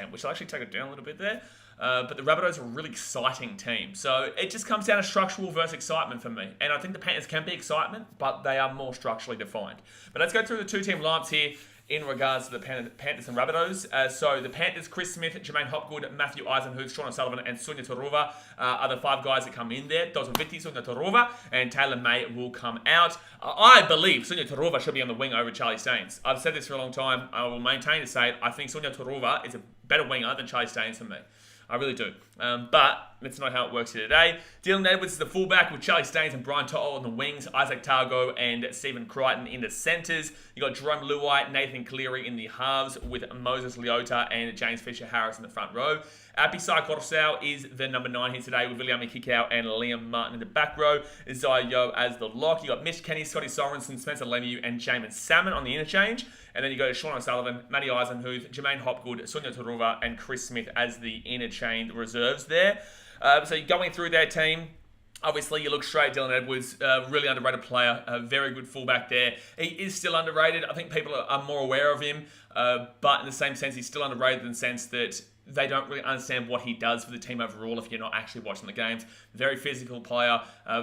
Which will actually take it down a little bit there. But the Rabbitohs are a really exciting team. So it just comes down to structural versus excitement for me. And I think the Panthers can be excitement, but they are more structurally defined. But let's go through the 2-team lineups here in regards to the Panthers and Rabbitohs. So the Panthers, Chris Smith, Jermaine Hopgood, Matthew Eisenhuth, Sean O'Sullivan, and Sunia Turuva are the 5 guys that come in there. Dozo Vitti, Sunia Turuva, and Taylor May will come out. I believe Sunia Turuva should be on the wing over Charlie Staines. I've said this for a long time. I will maintain to say it. I think Sunia Turuva is a better winger than Charlie Staines for me. I really do. But that's not how it works here today. Dylan Edwards is the fullback with Charlie Staines and Brian To'o on the wings, Isaac Targo and Stephen Crichton in the centres. You got Jerome Luai, Nathan Cleary in the halves with Moses Leota and James Fisher-Harris in the front row. Apisai Coruscant is the number 9 here today with Viliami Kikau and Liam Martin in the back row. Isaiah Yeo as the lock. You got Mitch Kenny, Scotty Sorensen, Spencer Lemieux and Jamin Salmon on the interchange. And then you go to Sean O'Sullivan, Matty Eisenhuth, Jermaine Hopgood, Sunia Turuva and Chris Smith as the interchange reserves there. So you're going through their team. Obviously, you look straight, Dylan Edwards, really underrated player, a very good fullback there. He is still underrated. I think people are more aware of him, but in the same sense, he's still underrated in the sense that they don't really understand what he does for the team overall if you're not actually watching the games. Very physical player,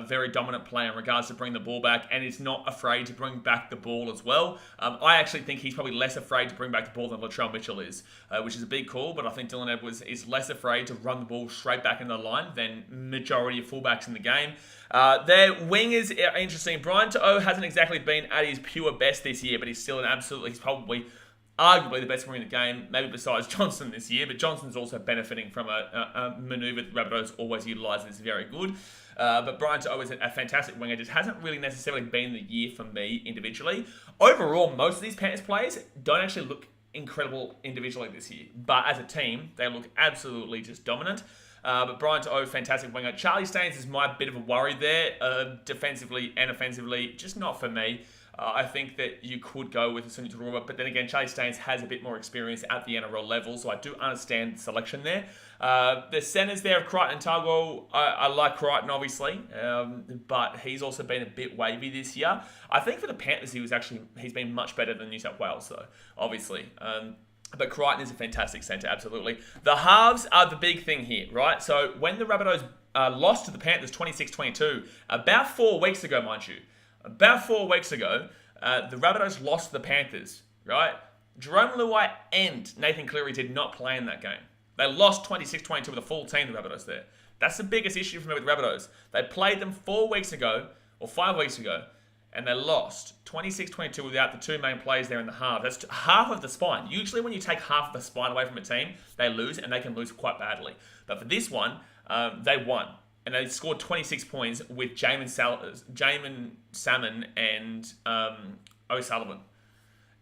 very dominant player in regards to bring the ball back, and is not afraid to bring back the ball as well. I actually think he's probably less afraid to bring back the ball than Latrell Mitchell is, which is a big call, but I think Dylan Edwards is less afraid to run the ball straight back into the line than majority of fullbacks in the game. Their wingers are interesting. Brian To'o hasn't exactly been at his pure best this year, but he's still he's probably arguably the best winger in the game, maybe besides Johnson this year, but Johnson's also benefiting from a manoeuvre that Rabbitohs always utilise and is very good. But Brian To'o is a fantastic winger, just hasn't really necessarily been the year for me individually. Overall, most of these Panthers players don't actually look incredible individually this year, but as a team, they look absolutely just dominant. But Brian To'o, fantastic winger. Charlie Staines is my bit of a worry there, defensively and offensively, just not for me. I think that you could go with Sunil Taruba, but then again, Charlie Staines has a bit more experience at the NRL level, so I do understand the selection there. The centres there of Crichton and Tugwell, I like Crichton, obviously, but he's also been a bit wavy this year. I think for the Panthers, he's been much better than New South Wales, though, obviously. But Crichton is a fantastic centre, absolutely. The halves are the big thing here, right? So when the Rabbitohs lost to the Panthers 26-22, about 4 weeks ago, mind you, the Rabbitohs lost to the Panthers, right? Jerome Luai and Nathan Cleary did not play in that game. They lost 26-22 with a full team, the Rabbitohs there. That's the biggest issue for me with the Rabbitohs. They played them 4 weeks ago, or 5 weeks ago, and they lost 26-22 without the two main players there in the half. That's half of the spine. Usually when you take half of the spine away from a team, they lose, and they can lose quite badly. But for this one, they won. And they scored 26 points with Jamin Salmon and O'Sullivan.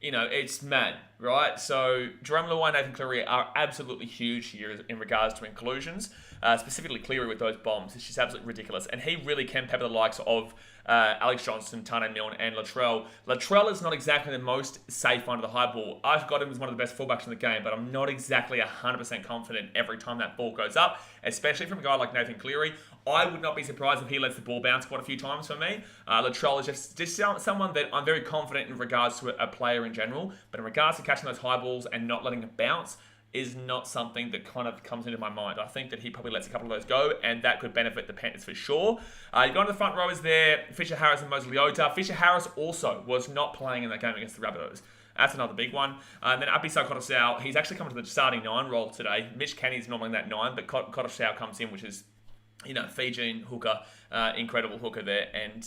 You know, it's mad, right? So Jerome Luai and Nathan Cleary are absolutely huge here in regards to inclusions, specifically Cleary with those bombs. It's just absolutely ridiculous. And he really can pepper the likes of Alex Johnston, Tane Milne, and Latrell. Latrell is not exactly the most safe under the high ball. I've got him as one of the best fullbacks in the game, but I'm not exactly 100% confident every time that ball goes up, especially from a guy like Nathan Cleary. I would not be surprised if he lets the ball bounce quite a few times for me. Latrell is just someone that I'm very confident in regards to a player in general, but in regards to catching those high balls and not letting it bounce, is not something that kind of comes into my mind. I think that he probably lets a couple of those go, and that could benefit the Panthers for sure. You go to the front rowers there, Fisher Harris and Moses Leota. Fisher Harris also was not playing in that game against the Rabbitohs. That's another big one. And then Api Kotosau, he's actually coming to the starting 9 role today. Mitch Kenny's normally in that 9, but Kotosau comes in, which is, you know, Fijian hooker, incredible hooker there, and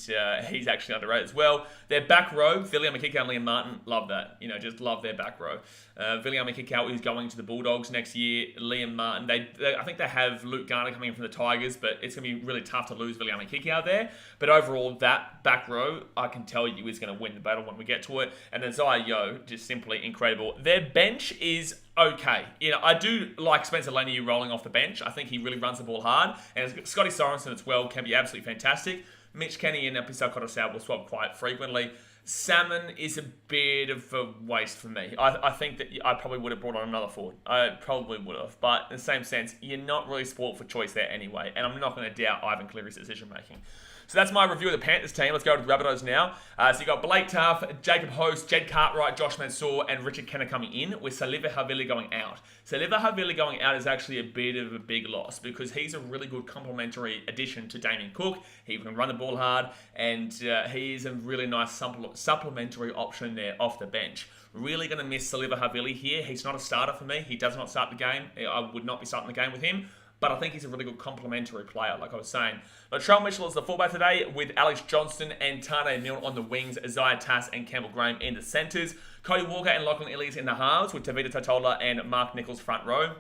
he's actually underrated as well. Their back row, Viliame Kikau and Liam Martin, love that. You know, just love their back row. Viliame Kikau is going to the Bulldogs next year. Liam Martin, I think they have Luke Garner coming in from the Tigers, but it's going to be really tough to lose Viliame Kikau there. But overall, that back row, I can tell you, is going to win the battle when we get to it. And then Zaya Yo, just simply incredible. Their bench is okay. You know, I do like Spencer Leniu rolling off the bench. I think he really runs the ball hard. And Scotty Sorensen as well can be absolutely fantastic. Mitch Kenny and Api Kotosau will swap quite frequently. Salmon is a bit of a waste for me. I think that I probably would have brought on another forward. I probably would have. But in the same sense, you're not really spoiled for choice there anyway. And I'm not going to doubt Ivan Cleary's decision making. So that's my review of the Panthers team. Let's go to the Rabbitohs now. So you've got Blake Taaffe, Jacob Host, Jed Cartwright, Josh Mansour, and Richard Kenner coming in, with Saliva Havili going out. Saliva Havili going out is actually a bit of a big loss because he's a really good complementary addition to Damien Cook. He can run the ball hard, and he is a really nice supplementary option there off the bench. Really going to miss Saliva Havili here. He's not a starter for me. He does not start the game. I would not be starting the game with him. But I think he's a really good complementary player, like I was saying. Latrell Mitchell is the fullback today, with Alex Johnston and Tane Milne on the wings, Isaiah Tass and Campbell Graham in the centres. Cody Walker and Lachlan Ilias in the halves, with Tavita Totola and Mark Nichols front row.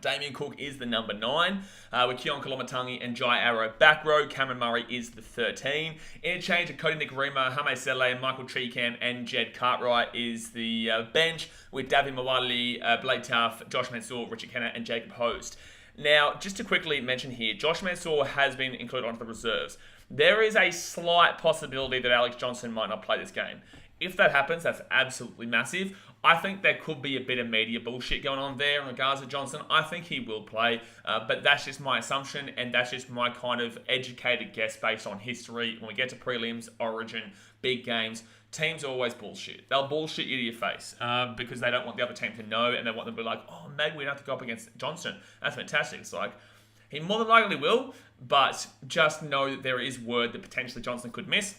Damien Cook is the number 9, with Keon Kolomatangi and Jai Arrow back row. Cameron Murray is the 13. Interchange of Cody Nikorima, Hame Sele, Michael Cheekham, and Jed Cartwright is the bench, with Davi Mawali, Blake Taaffe, Josh Mansour, Richard Kenner, and Jacob Host. Now, just to quickly mention here, Josh Mansour has been included onto the reserves. There is a slight possibility that Alex Johnston might not play this game. If that happens, that's absolutely massive. I think there could be a bit of media bullshit going on there in regards to Johnston. I think he will play, but that's just my assumption, and that's just my kind of educated guess based on history. When we get to prelims, origin, big games, teams are always bullshit. They'll bullshit you to your face because they don't want the other team to know, and they want them to be like, oh, maybe we don't have to go up against Johnston. That's fantastic. It's like, he more than likely will, but just know that there is word that potentially Johnston could miss.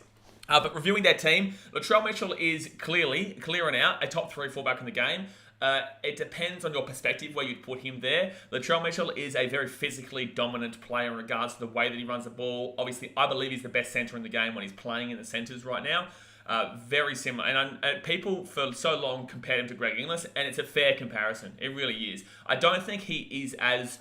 But reviewing their team, Latrell Mitchell is clearing out a top 3 fullback in the game. It depends on your perspective where you'd put him there. Latrell Mitchell is a very physically dominant player in regards to the way that he runs the ball. Obviously, I believe he's the best centre in the game when he's playing in the centres right now. Very similar. And people for so long compared him to Greg Inglis, and it's a fair comparison. It really is. I don't think he is as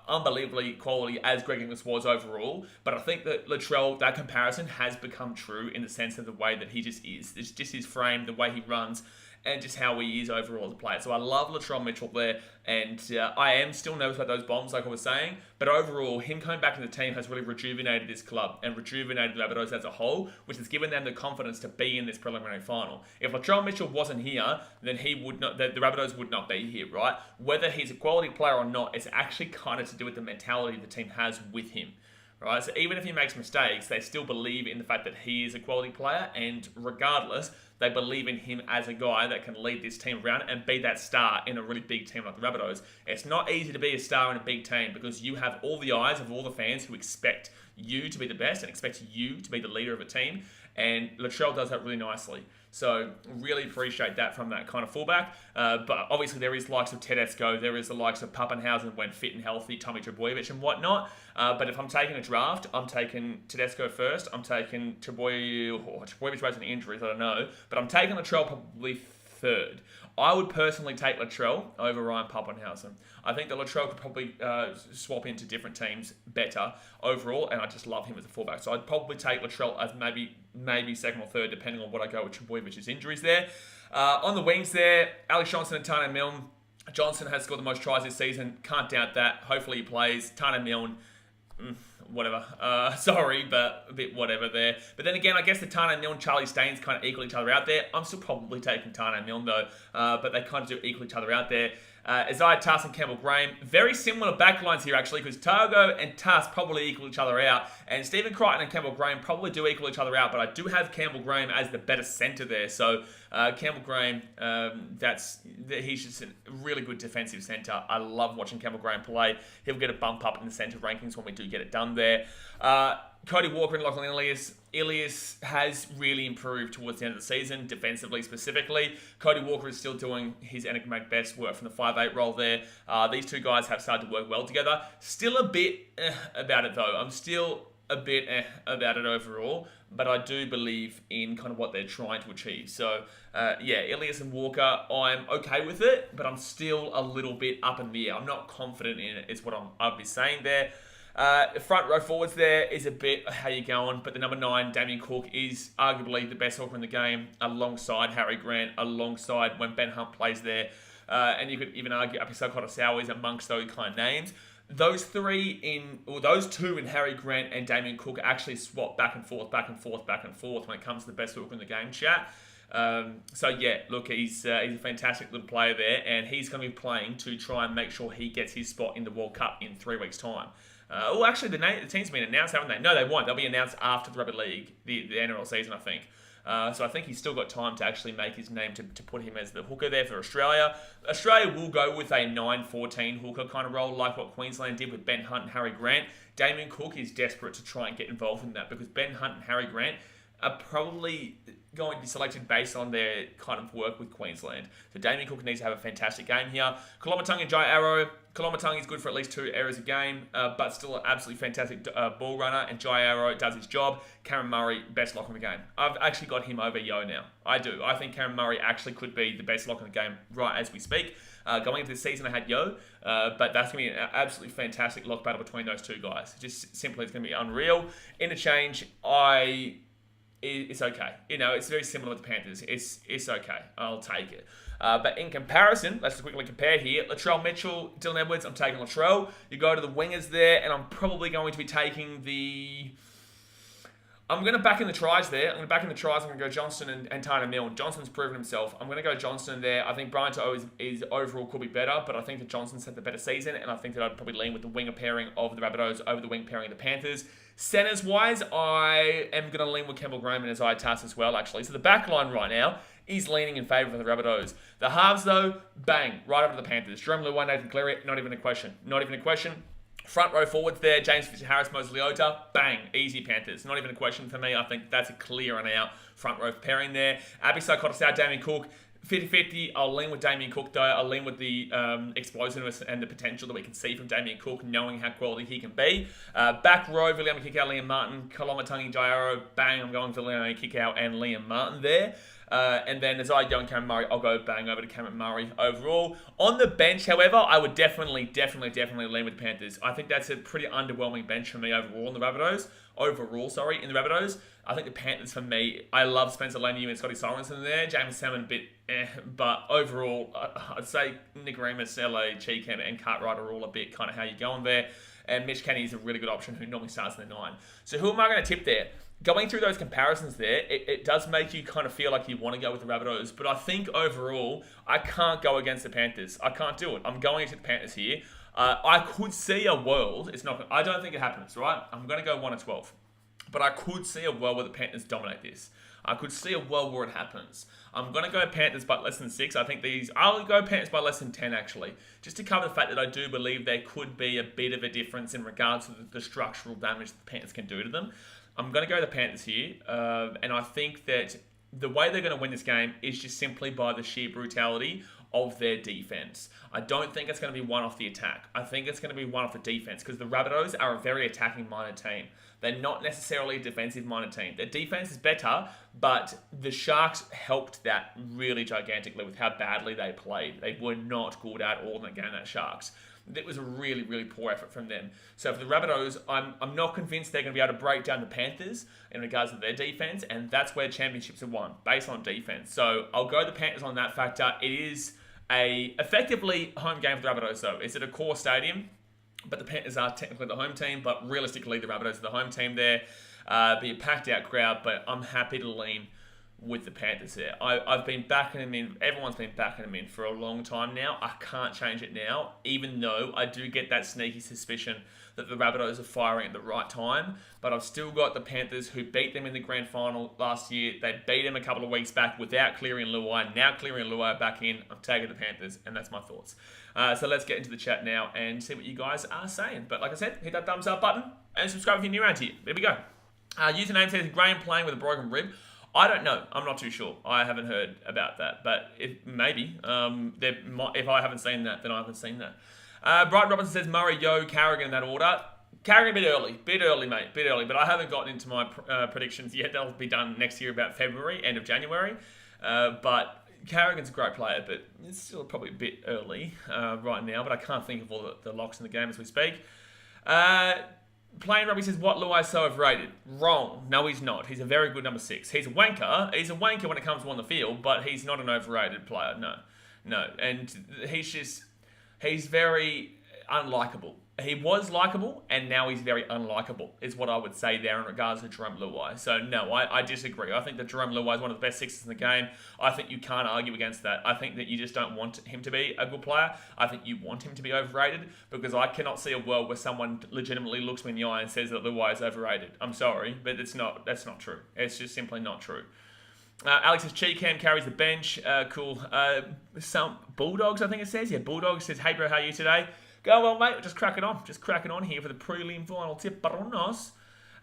unbelievably quality as Greg Inglis was overall, but I think that Latrell, that comparison has become true in the sense of the way that he just is. It's just his frame, the way he runs, and just how he is overall as a player. So I love Latrell Mitchell there, and I am still nervous about those bombs, like I was saying. But overall, him coming back to the team has really rejuvenated this club and rejuvenated the Rabbitohs as a whole, which has given them the confidence to be in this preliminary final. If Latrell Mitchell wasn't here, then he would not. The Rabbitohs would not be here, right? Whether he's a quality player or not, it's actually kind of to do with the mentality the team has with him. Right, so even if he makes mistakes, they still believe in the fact that he is a quality player, and regardless, they believe in him as a guy that can lead this team around and be that star in a really big team like the Rabbitohs. It's not easy to be a star in a big team because you have all the eyes of all the fans who expect you to be the best and expect you to be the leader of a team, and Latrell does that really nicely. So really appreciate that from that kind of fullback. But obviously there is the likes of Tedesco, there is the likes of Pappenhausen when fit and healthy, Tommy Trbojevic and whatnot. But if I'm taking a draft, I'm taking Tedesco first. I'm taking Trbojevic has any injuries, I don't know. But I'm taking Latrell probably third. I would personally take Latrell over Ryan Pappenhausen. I think that Latrell could probably swap into different teams better overall, and I just love him as a fullback. So I'd probably take Latrell as maybe second or third, depending on what I go with Trebojevic's injuries there. On the wings there, Alex Johnson and Taane Milne. Johnson has scored the most tries this season. Can't doubt that. Hopefully he plays. Taane Milne, whatever. Sorry, but a bit whatever there. But then again, I guess the Taane Milne and Charlie Staines kind of equal each other out there. I'm still probably taking Taane Milne though, but they kind of do equal each other out there. Isaiah Tass and Campbell Graham, very similar backlines here actually, because Targo and Tass probably equal each other out, and Stephen Crichton and Campbell Graham probably do equal each other out, but I do have Campbell Graham as the better centre there. So Campbell Graham, he's just a really good defensive centre. I love watching Campbell Graham play. He'll get a bump up in the centre rankings when we do get it done there. Cody Walker and Lachlan Ilias. Ilias has really improved towards the end of the season, defensively specifically. Cody Walker is still doing his enigmatic best work from the 5'8" role there. These two guys have started to work well together. Still a bit about it though. I'm still a bit about it overall, but I do believe in kind of what they're trying to achieve. So Ilias and Walker, I'm okay with it, but I'm still a little bit up in the air. I'm not confident in it, is what I'll be saying there. Front row forwards there is a bit how you going, but the number 9, Damien Cook, is arguably the best hooker in the game, alongside Harry Grant, alongside when Ben Hunt plays there, and you could even argue Apiso Korosawa is amongst those kind of names. Those two in Harry Grant and Damien Cook actually swap back and forth when it comes to the best hooker in the game, chat. So yeah, look, he's a fantastic little player there, and he's going to be playing to try and make sure he gets his spot in the World Cup in 3 weeks' time. Actually, the team's been announced, haven't they? No, they won't. They'll be announced after the Rugby League, the NRL season, I think. So I think he's still got time to actually make his name to put him as the hooker there for Australia. Australia will go with a 9-14 hooker kind of role, like what Queensland did with Ben Hunt and Harry Grant. Damien Cook is desperate to try and get involved in that, because Ben Hunt and Harry Grant are probably going to be selected based on their kind of work with Queensland. So Damien Cook needs to have a fantastic game here. Koloamatangi and Jai Arrow. Koloamatangi is good for at least 2 errors a game, but still an absolutely fantastic ball runner, and Jai Arrow does his job. Cameron Murray, best lock in the game. I've actually got him over Yo now. I do. I think Cameron Murray actually could be the best lock in the game right as we speak. Going into the season, I had Yo, but that's going to be an absolutely fantastic lock battle between those two guys. Just simply, it's going to be unreal. Interchange, it's okay. You know, it's very similar with the Panthers. It's okay. I'll take it. But in comparison, let's just quickly compare here. Latrell Mitchell, Dylan Edwards, I'm taking Latrell. You go to the wingers there, and I'm probably going to be taking I'm going to back in the tries there. I'm going to go Johnston and Taane Milne. Johnston's proven himself. I'm going to go Johnston there. I think Brian To'o is overall could be better, but I think that Johnston's had the better season, and I think that I'd probably lean with the winger pairing of the Rabbitohs over the wing pairing of the Panthers. Centers-wise, I am going to lean with Campbell Graham and Isaiah Tass as well, actually. So the back line right now is leaning in favour of the Rabbitohs. The halves, though, bang, right over to the Panthers. Jerome Luai, Nathan Cleary, not even a question. Front row forwards there, James Fisher-Harris, Moses Leota, bang, easy Panthers. Not even a question for me. I think that's a clear and out front row pairing there. Apiso Korosawa, Damien Cook, 50-50. I'll lean with Damien Cook, though. I'll lean with the explosiveness and the potential that we can see from Damien Cook, knowing how quality he can be. Back row, Viliame Kikau, Liam Martin, Koloamatangi, Jai Arrow, bang, I'm going for Viliame Kikau and Liam Martin there. And then as I go in Cameron Murray, I'll go bang over to Cameron Murray overall. On the bench, however, I would definitely lean with the Panthers. I think that's a pretty underwhelming bench for me overall in the Rabbitohs. In the Rabbitohs. I think the Panthers, for me, I love Spencer Leniu and Scotty Sorensen there. James Salmon, a bit but overall, I'd say Nick Remus, LA, Cheekham, and Cartwright are all a bit kind of how you're going there. And Mitch Kenny is a really good option who normally starts in the 9. So who am I going to tip there? Going through those comparisons there, it does make you kind of feel like you want to go with the Rabbitohs. But I think overall, I can't go against the Panthers. I can't do it. I'm going into the Panthers here. I could see a world. I don't think it happens, right? I'm going to go 1-12. But I could see a world where the Panthers dominate this. I could see a world where it happens. I'm going to go Panthers by less than 6. I'll go Panthers by less than 10, actually. Just to cover the fact that I do believe there could be a bit of a difference in regards to the structural damage the Panthers can do to them. I'm going to go the Panthers here. And I think that the way they're going to win this game is just simply by the sheer brutality of their defense. I don't think it's going to be one off the attack. I think it's going to be one off the defense because the Rabbitohs are a very attacking-minded team. They're not necessarily a defensive-minded team. Their defense is better, but the Sharks helped that really gigantically with how badly they played. They were not good at all in the game, that Sharks. It was a really, really poor effort from them. So for the Rabbitohs, I'm not convinced they're going to be able to break down the Panthers in regards to their defense, and that's where championships are won, based on defense. So I'll go the Panthers on that factor. It is a effectively home game for the Rabbitohs, though. It's at a core stadium, but the Panthers are technically the home team, but realistically the Rabbitohs are the home team there. Be a packed out crowd, but I'm happy to lean with the Panthers there. I've been backing them in. Everyone's been backing them in for a long time now. I can't change it now, even though I do get that sneaky suspicion that the Rabbitohs are firing at the right time. But I've still got the Panthers who beat them in the grand final last year. They beat them a couple of weeks back without Cleary and Luai. Now Cleary and Luai are back in. I'm taking the Panthers, and that's my thoughts. So let's get into the chat now and see what you guys are saying. But like I said, hit that thumbs up button and subscribe if you're new around here. There we go. Username says Graham playing with a broken rib. I don't know. I'm not too sure. I haven't heard about that, but maybe if I haven't seen that, then I haven't seen that. Brighton Robinson says Murray, Yo, Carrigan in that order. Carrigan a bit early, mate, bit early. But I haven't gotten into my predictions yet. They'll be done next year, about February, end of January. But Carrigan's a great player, but it's still probably a bit early right now. But I can't think of all the locks in the game as we speak. Plain Robbie says, what Luai so overrated? Wrong. No, he's not. He's a very good number 6. He's a wanker. He's a wanker when it comes to on the field, but he's not an overrated player. No. And he's very unlikable. He was likable, and now he's very unlikable, is what I would say there in regards to Jarome Luai. So, no, I disagree. I think that Jarome Luai is one of the best 6s in the game. I think you can't argue against that. I think that you just don't want him to be a good player. I think you want him to be overrated, because I cannot see a world where someone legitimately looks me in the eye and says that Luai is overrated. I'm sorry, but that's not true. It's just simply not true. Alex's Cheekham carries the bench. Cool. Some Bulldogs, I think it says. Yeah, Bulldogs says, hey bro, how are you today? Go well, mate. Just cracking on here for the prelim final tip. Baronos.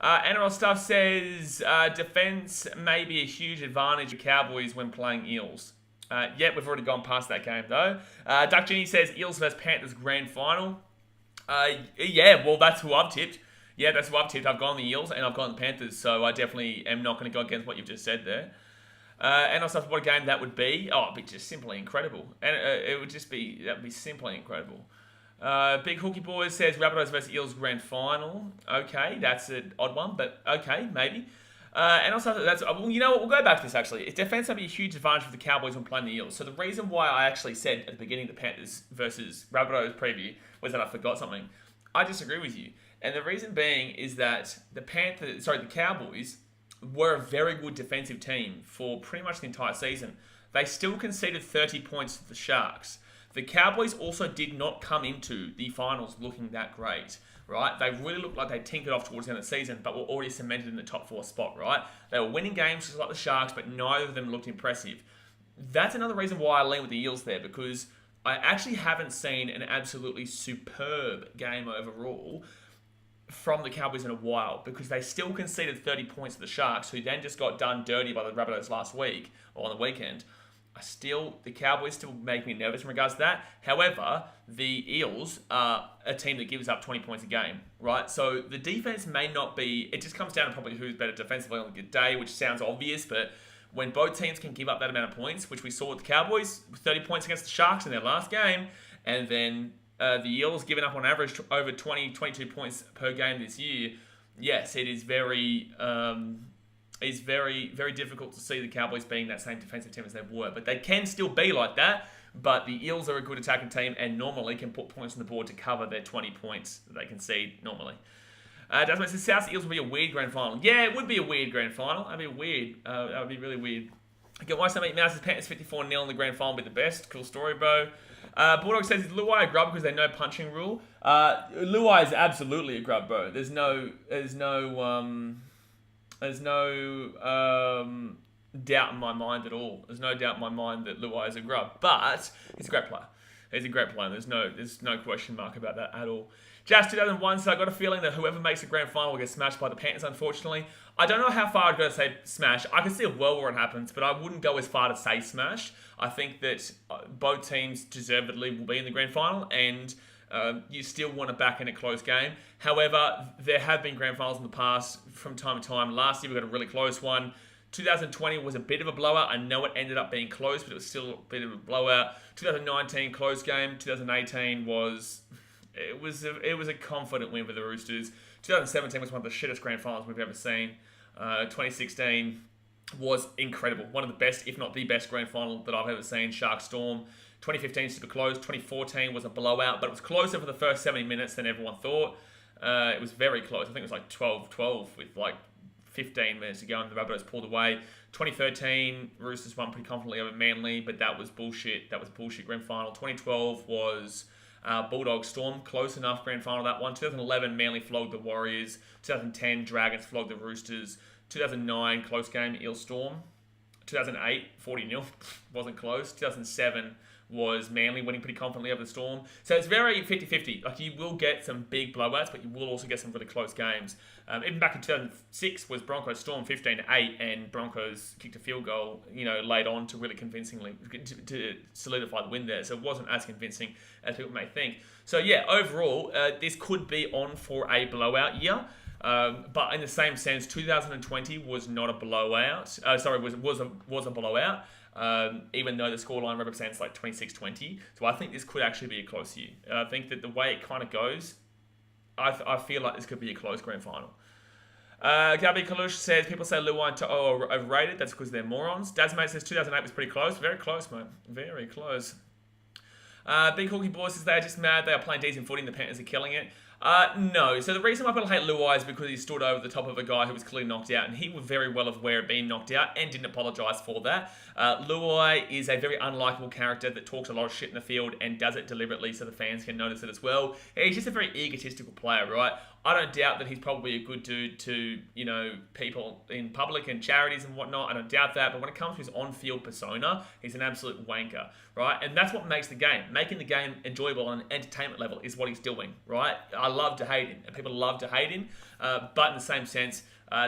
NRL Stuff says, defense may be a huge advantage for Cowboys when playing Eels. We've already gone past that game, though. Duck Ginny says, Eels vs Panthers grand final. Well, that's who I've tipped. Yeah, that's who I've tipped. I've gone the Eels and I've gone the Panthers, so I definitely am not going to go against what you've just said there. And also, what a game that would be. Oh, it'd be just simply incredible. And that would be simply incredible. Big Hooky Boys says Rabbitohs versus Eels grand final. Okay, that's an odd one, but okay, maybe. And also, you know what? We'll go back to this actually. It's defense will be a huge advantage for the Cowboys when playing the Eels. So the reason why I actually said at the beginning the Panthers versus Rabbitohs preview was that I forgot something. I disagree with you, and the reason being is that the Cowboys were a very good defensive team for pretty much the entire season. They still conceded 30 points to the Sharks. The Cowboys also did not come into the finals looking that great, right? They really looked like they tinkered off towards the end of the season, but were already cemented in the top 4 spot, right? They were winning games just like the Sharks, but neither of them looked impressive. That's another reason why I lean with the Eels there, because I actually haven't seen an absolutely superb game overall from the Cowboys in a while, because they still conceded 30 points to the Sharks, who then just got done dirty by the Rabbitohs last week, or on the weekend. The Cowboys still make me nervous in regards to that. However, the Eels are a team that gives up 20 points a game, right? So the defense may not be... It just comes down to probably who's better defensively on a good day, which sounds obvious, but when both teams can give up that amount of points, which we saw with the Cowboys, 30 points against the Sharks in their last game, and then the Eels giving up on average over 22 points per game this year. Yes, it is very very difficult to see the Cowboys being that same defensive team as they were. But they can still be like that. But the Eels are a good attacking team and normally can put points on the board to cover their 20 points that they concede normally. Desmond says South Eels will be a weird grand final. Yeah, it would be a weird grand final. That'd be weird. That would be really weird. Okay, why some eat Mouse's Panthers 54-0 in the grand final be the best? Cool story, bro. Bulldog says, is Luai a grub because there's no punching rule? Luai is absolutely a grub, bro. There's no doubt in my mind at all. There's no doubt in my mind that Luai is a grub, but he's a great player. He's a great player. There's no question mark about that at all. Jazz 2001 said, I got a feeling that whoever makes the grand final will get smashed by the Panthers, unfortunately. I don't know how far I'd go to say smash. I can see a world where it happens, but I wouldn't go as far to say smash. I think that both teams deservedly will be in the grand final, and you still want to back in a close game. However, there have been grand finals in the past from time to time. Last year we got a really close one. 2020 was a bit of a blowout. I know it ended up being close, but it was still a bit of a blowout. 2019 close game. 2018 was a confident win for the Roosters. 2017 was one of the shittest grand finals we've ever seen. 2016 was incredible. One of the best, if not the best grand final that I've ever seen. Shark Storm. 2015 super close. 2014 was a blowout, but it was closer for the first 70 minutes than everyone thought. It was very close. I think it was like 12-12 with like 15 minutes to go and the Rabbitohs pulled away. 2013, Roosters won pretty confidently over Manly, but that was bullshit. That was a bullshit grand final. 2012 was Bulldog Storm, close enough grand final that one. 2011, Manly flogged the Warriors. 2010, Dragons flogged the Roosters. 2009, close game, Eel Storm. 2008, 40-0, wasn't close. 2007 was Manly winning pretty confidently over the Storm. So it's very 50-50. Like, you will get some big blowouts, but you will also get some really close games. Even back in 2006 was Broncos Storm 15-8, and Broncos kicked a field goal, late on to really convincingly to solidify the win there. So it wasn't as convincing as people may think. So yeah, overall, this could be on for a blowout year. But in the same sense, 2020 was not a blowout. Was a blowout. Even though the scoreline represents like 26-20. So I think this could actually be a close year. I think that the way it kind of goes, I feel like this could be a close grand final. Gabby Kalush says, people say Luai and To'o are overrated. That's because they're morons. Dazmate says 2008 was pretty close. Very close, mate. Very close. Big Hooky Boy says they are just mad. They are playing decent footy and the Panthers are killing it. No. So the reason why people hate Luai is because he stood over the top of a guy who was clearly knocked out, and he was very well aware of being knocked out and didn't apologise for that. Luai is a very unlikable character that talks a lot of shit in the field and does it deliberately so the fans can notice it as well. He's just a very egotistical player, right? I don't doubt that he's probably a good dude to, people in public and charities and whatnot. I don't doubt that. But when it comes to his on-field persona, he's an absolute wanker, right? And that's what makes the game. Making the game enjoyable on an entertainment level is what he's doing, right? I love to hate him, and people love to hate him. But in the same sense,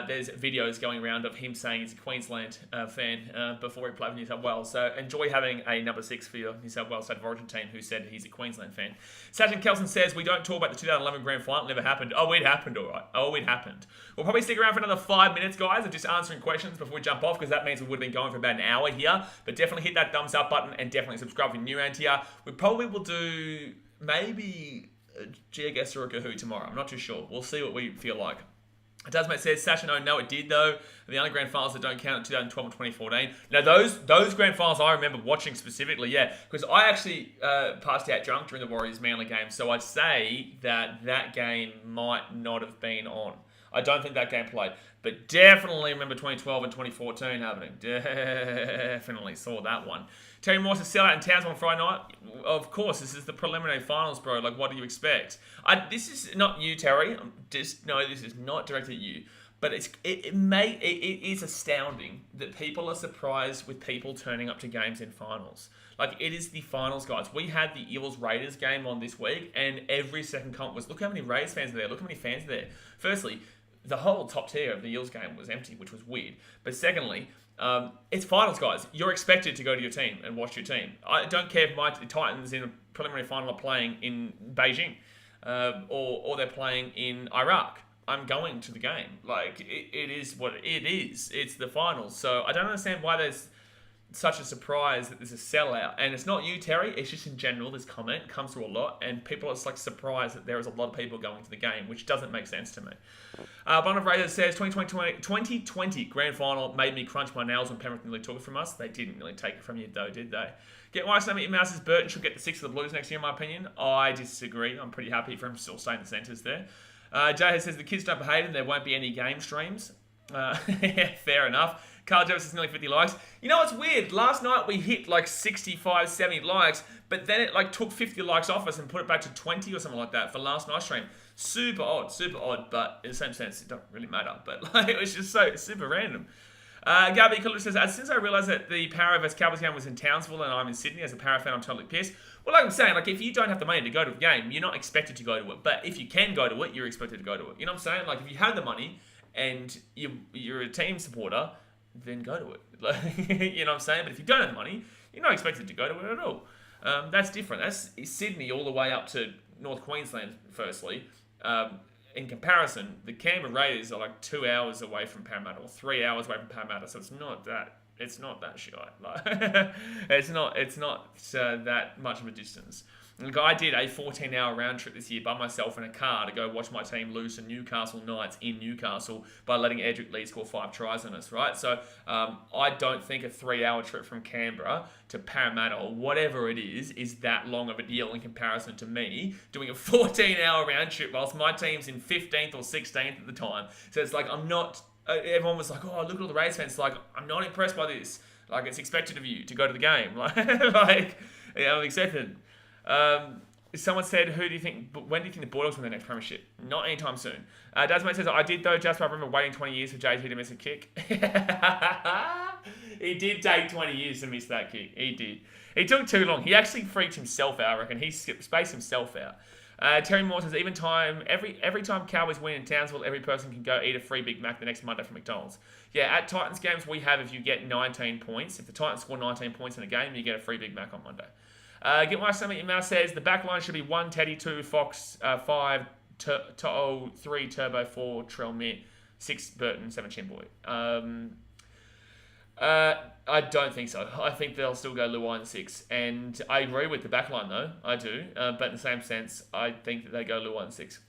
there's videos going around of him saying he's a Queensland fan before he played for New South Wales. So enjoy having a number 6 for your New South Wales State of Origin team who said he's a Queensland fan. Sachin Kelson says, we don't talk about the 2011 grand final. It never happened. Oh, it happened, all right. Oh, it happened. We'll probably stick around for another 5 minutes, guys, of just answering questions before we jump off, because that means we would have been going for about an hour here. But definitely hit that thumbs up button and definitely subscribe if you're new around here. We probably will do maybe a GeoGuessr or a Kahoot tomorrow. I'm not too sure. We'll see what we feel like. Dasmate says, Sasha, no, it did though. The only grand finals that don't count in 2012 and 2014. Now, those grand finals I remember watching specifically, yeah, because I actually passed out drunk during the Warriors-Manly game, so I'd say that game might not have been on. I don't think that game played, but definitely remember 2012 and 2014 happening. Definitely saw that one. Terry Morse is sellout in Townsville on Friday night. Of course, this is the preliminary finals, bro. Like, what do you expect? This is not you, Terry. This is not directed at you. But it is astounding that people are surprised with people turning up to games in finals. Like, it is the finals, guys. We had the Eels-Raiders game on this week, and every second comment was, look how many Raiders fans are there. Look how many fans are there. Firstly, the whole top tier of the Eels game was empty, which was weird. But secondly, it's finals, guys. You're expected to go to your team and watch your team. I don't care if my Titans in a preliminary final are playing in Beijing or they're playing in Iraq I'm going to the game. Like, it is what it is. It's the finals. So I don't understand why there's such a surprise that there's a sellout. And it's not you, Terry. It's just in general, this comment comes through a lot. And people are just like surprised that there is a lot of people going to the game, which doesn't make sense to me. Bond of Razor says, 2020 grand final made me crunch my nails when Penrith nearly took it from us. They didn't really take it from you, though, did they? Get why some of your mouses. Burton should get the 6 of the Blues next year, in my opinion. I disagree. I'm pretty happy for him still staying in the centres there. Jay says, the kids don't behave and there won't be any game streams. Fair enough. Carl Jefferson's nearly 50 likes. You know what's weird? Last night we hit like 65, 70 likes, but then it like took 50 likes off us and put it back to 20 or something like that for last night's stream. Super odd, but in the same sense, it doesn't really matter. But like, it was just so super random. Gabby Kulik says, since I realised that the Para vs Cowboys game was in Townsville and I'm in Sydney, as a Para fan, I'm totally pissed. Well, like I'm saying, like if you don't have the money to go to the game, you're not expected to go to it. But if you can go to it, you're expected to go to it. You know what I'm saying? Like if you have the money and you're a team supporter, then go to it. Like, you know what I'm saying? But if you don't have the money, you're not expected to go to it at all. That's different. That's Sydney all the way up to North Queensland, firstly. In comparison, the Canberra Raiders are like 2 hours away from Parramatta or 3 hours away from Parramatta, so it's not that shit. Like, it's not that much of a distance. Look, I did a 14-hour round trip this year by myself in a car to go watch my team lose to Newcastle Knights in Newcastle by letting Edric Lee score 5 tries on us, right? So I don't think a 3-hour trip from Canberra to Parramatta or whatever it is that long of a deal in comparison to me doing a 14-hour round trip whilst my team's in 15th or 16th at the time. So it's like I'm not... everyone was like, oh, look at all the Rays fans. Like, I'm not impressed by this. Like, it's expected of you to go to the game. Like yeah, I'm expected. Someone said, when do you think the Bulldogs win the next premiership? Not anytime soon. Dasmate says, I did though, Jasper, I remember waiting 20 years for JT to miss a kick. He did take 20 years to miss that kick. He did. He took too long. He actually freaked himself out, I reckon. He spaced himself out. Terry Moore says, every time Cowboys win in Townsville, every person can go eat a free Big Mac the next Monday from McDonald's. Yeah, at Titans games, we have, if you get 19 points, if the Titans score 19 points in a game, you get a free Big Mac on Monday. Get why something your mouth says, the back line should be 1 Teddy, 2 Fox, 5 To'o, 3 Turbo, 4 Trell Mitt, 6 Burton, 7 Chimboy. I don't think so. I think they'll still go Luai in 6. And I agree with the back line though. I do. But in the same sense, I think that they go Luai in 6.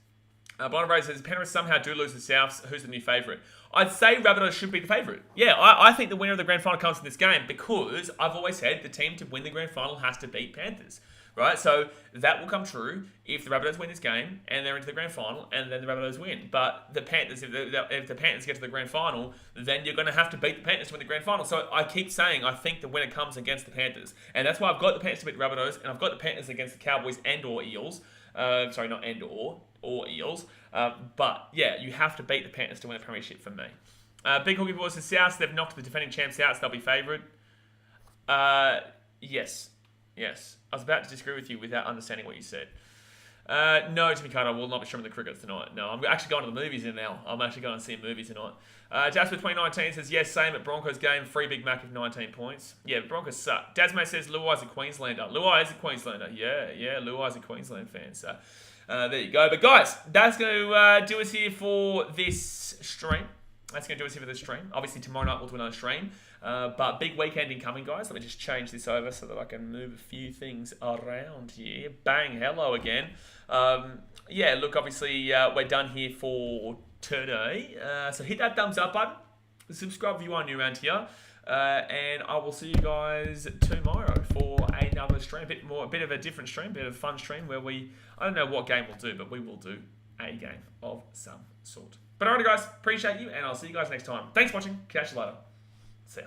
Blind Ray says, Penrith somehow do lose the Souths. Who's the new favourite? I'd say Rabbitohs should be the favourite. Yeah, I think the winner of the grand final comes in this game because I've always said the team to win the grand final has to beat Panthers. Right? So that will come true if the Rabbitohs win this game and they're into the grand final and then the Rabbitohs win. But the Panthers, if the Panthers get to the grand final, then you're going to have to beat the Panthers to win the grand final. So I keep saying I think the winner comes against the Panthers. And that's why I've got the Panthers to beat the Rabbitohs and I've got the Panthers against the Cowboys and or Eels. Sorry, not and or Eels. But yeah, you have to beat the Panthers to win a premiership for me. Big Hookie Boys says South, they've knocked the defending champs out, so they'll be favoured. Yes. I was about to disagree with you without understanding what you said. No, Jimmy Carter, I will not be streaming the cricket tonight. No, I'm actually going to the movies now. I'm actually going to see a movie tonight. Jasper 2019 says, yes, same at Broncos game. Free Big Mac of 19 points. Yeah, Broncos suck. Dasmay says, Luai's a Queenslander. Luai is a Queenslander. Yeah, Luai's a Queensland fan. So there you go. But guys, that's going to do us here for this stream. Obviously, tomorrow night we'll do another stream. But big weekend incoming, guys. Let me just change this over so that I can move a few things around here. Bang, hello again. Yeah, look, obviously, we're done here for today. So hit that thumbs up button. Subscribe if you are new around here. And I will see you guys tomorrow for another stream. A bit of a different stream, a bit of a fun stream where I don't know what game we'll do, but we will do a game of some sort. But alright guys, appreciate you and I'll see you guys next time. Thanks for watching. Catch you later. See ya.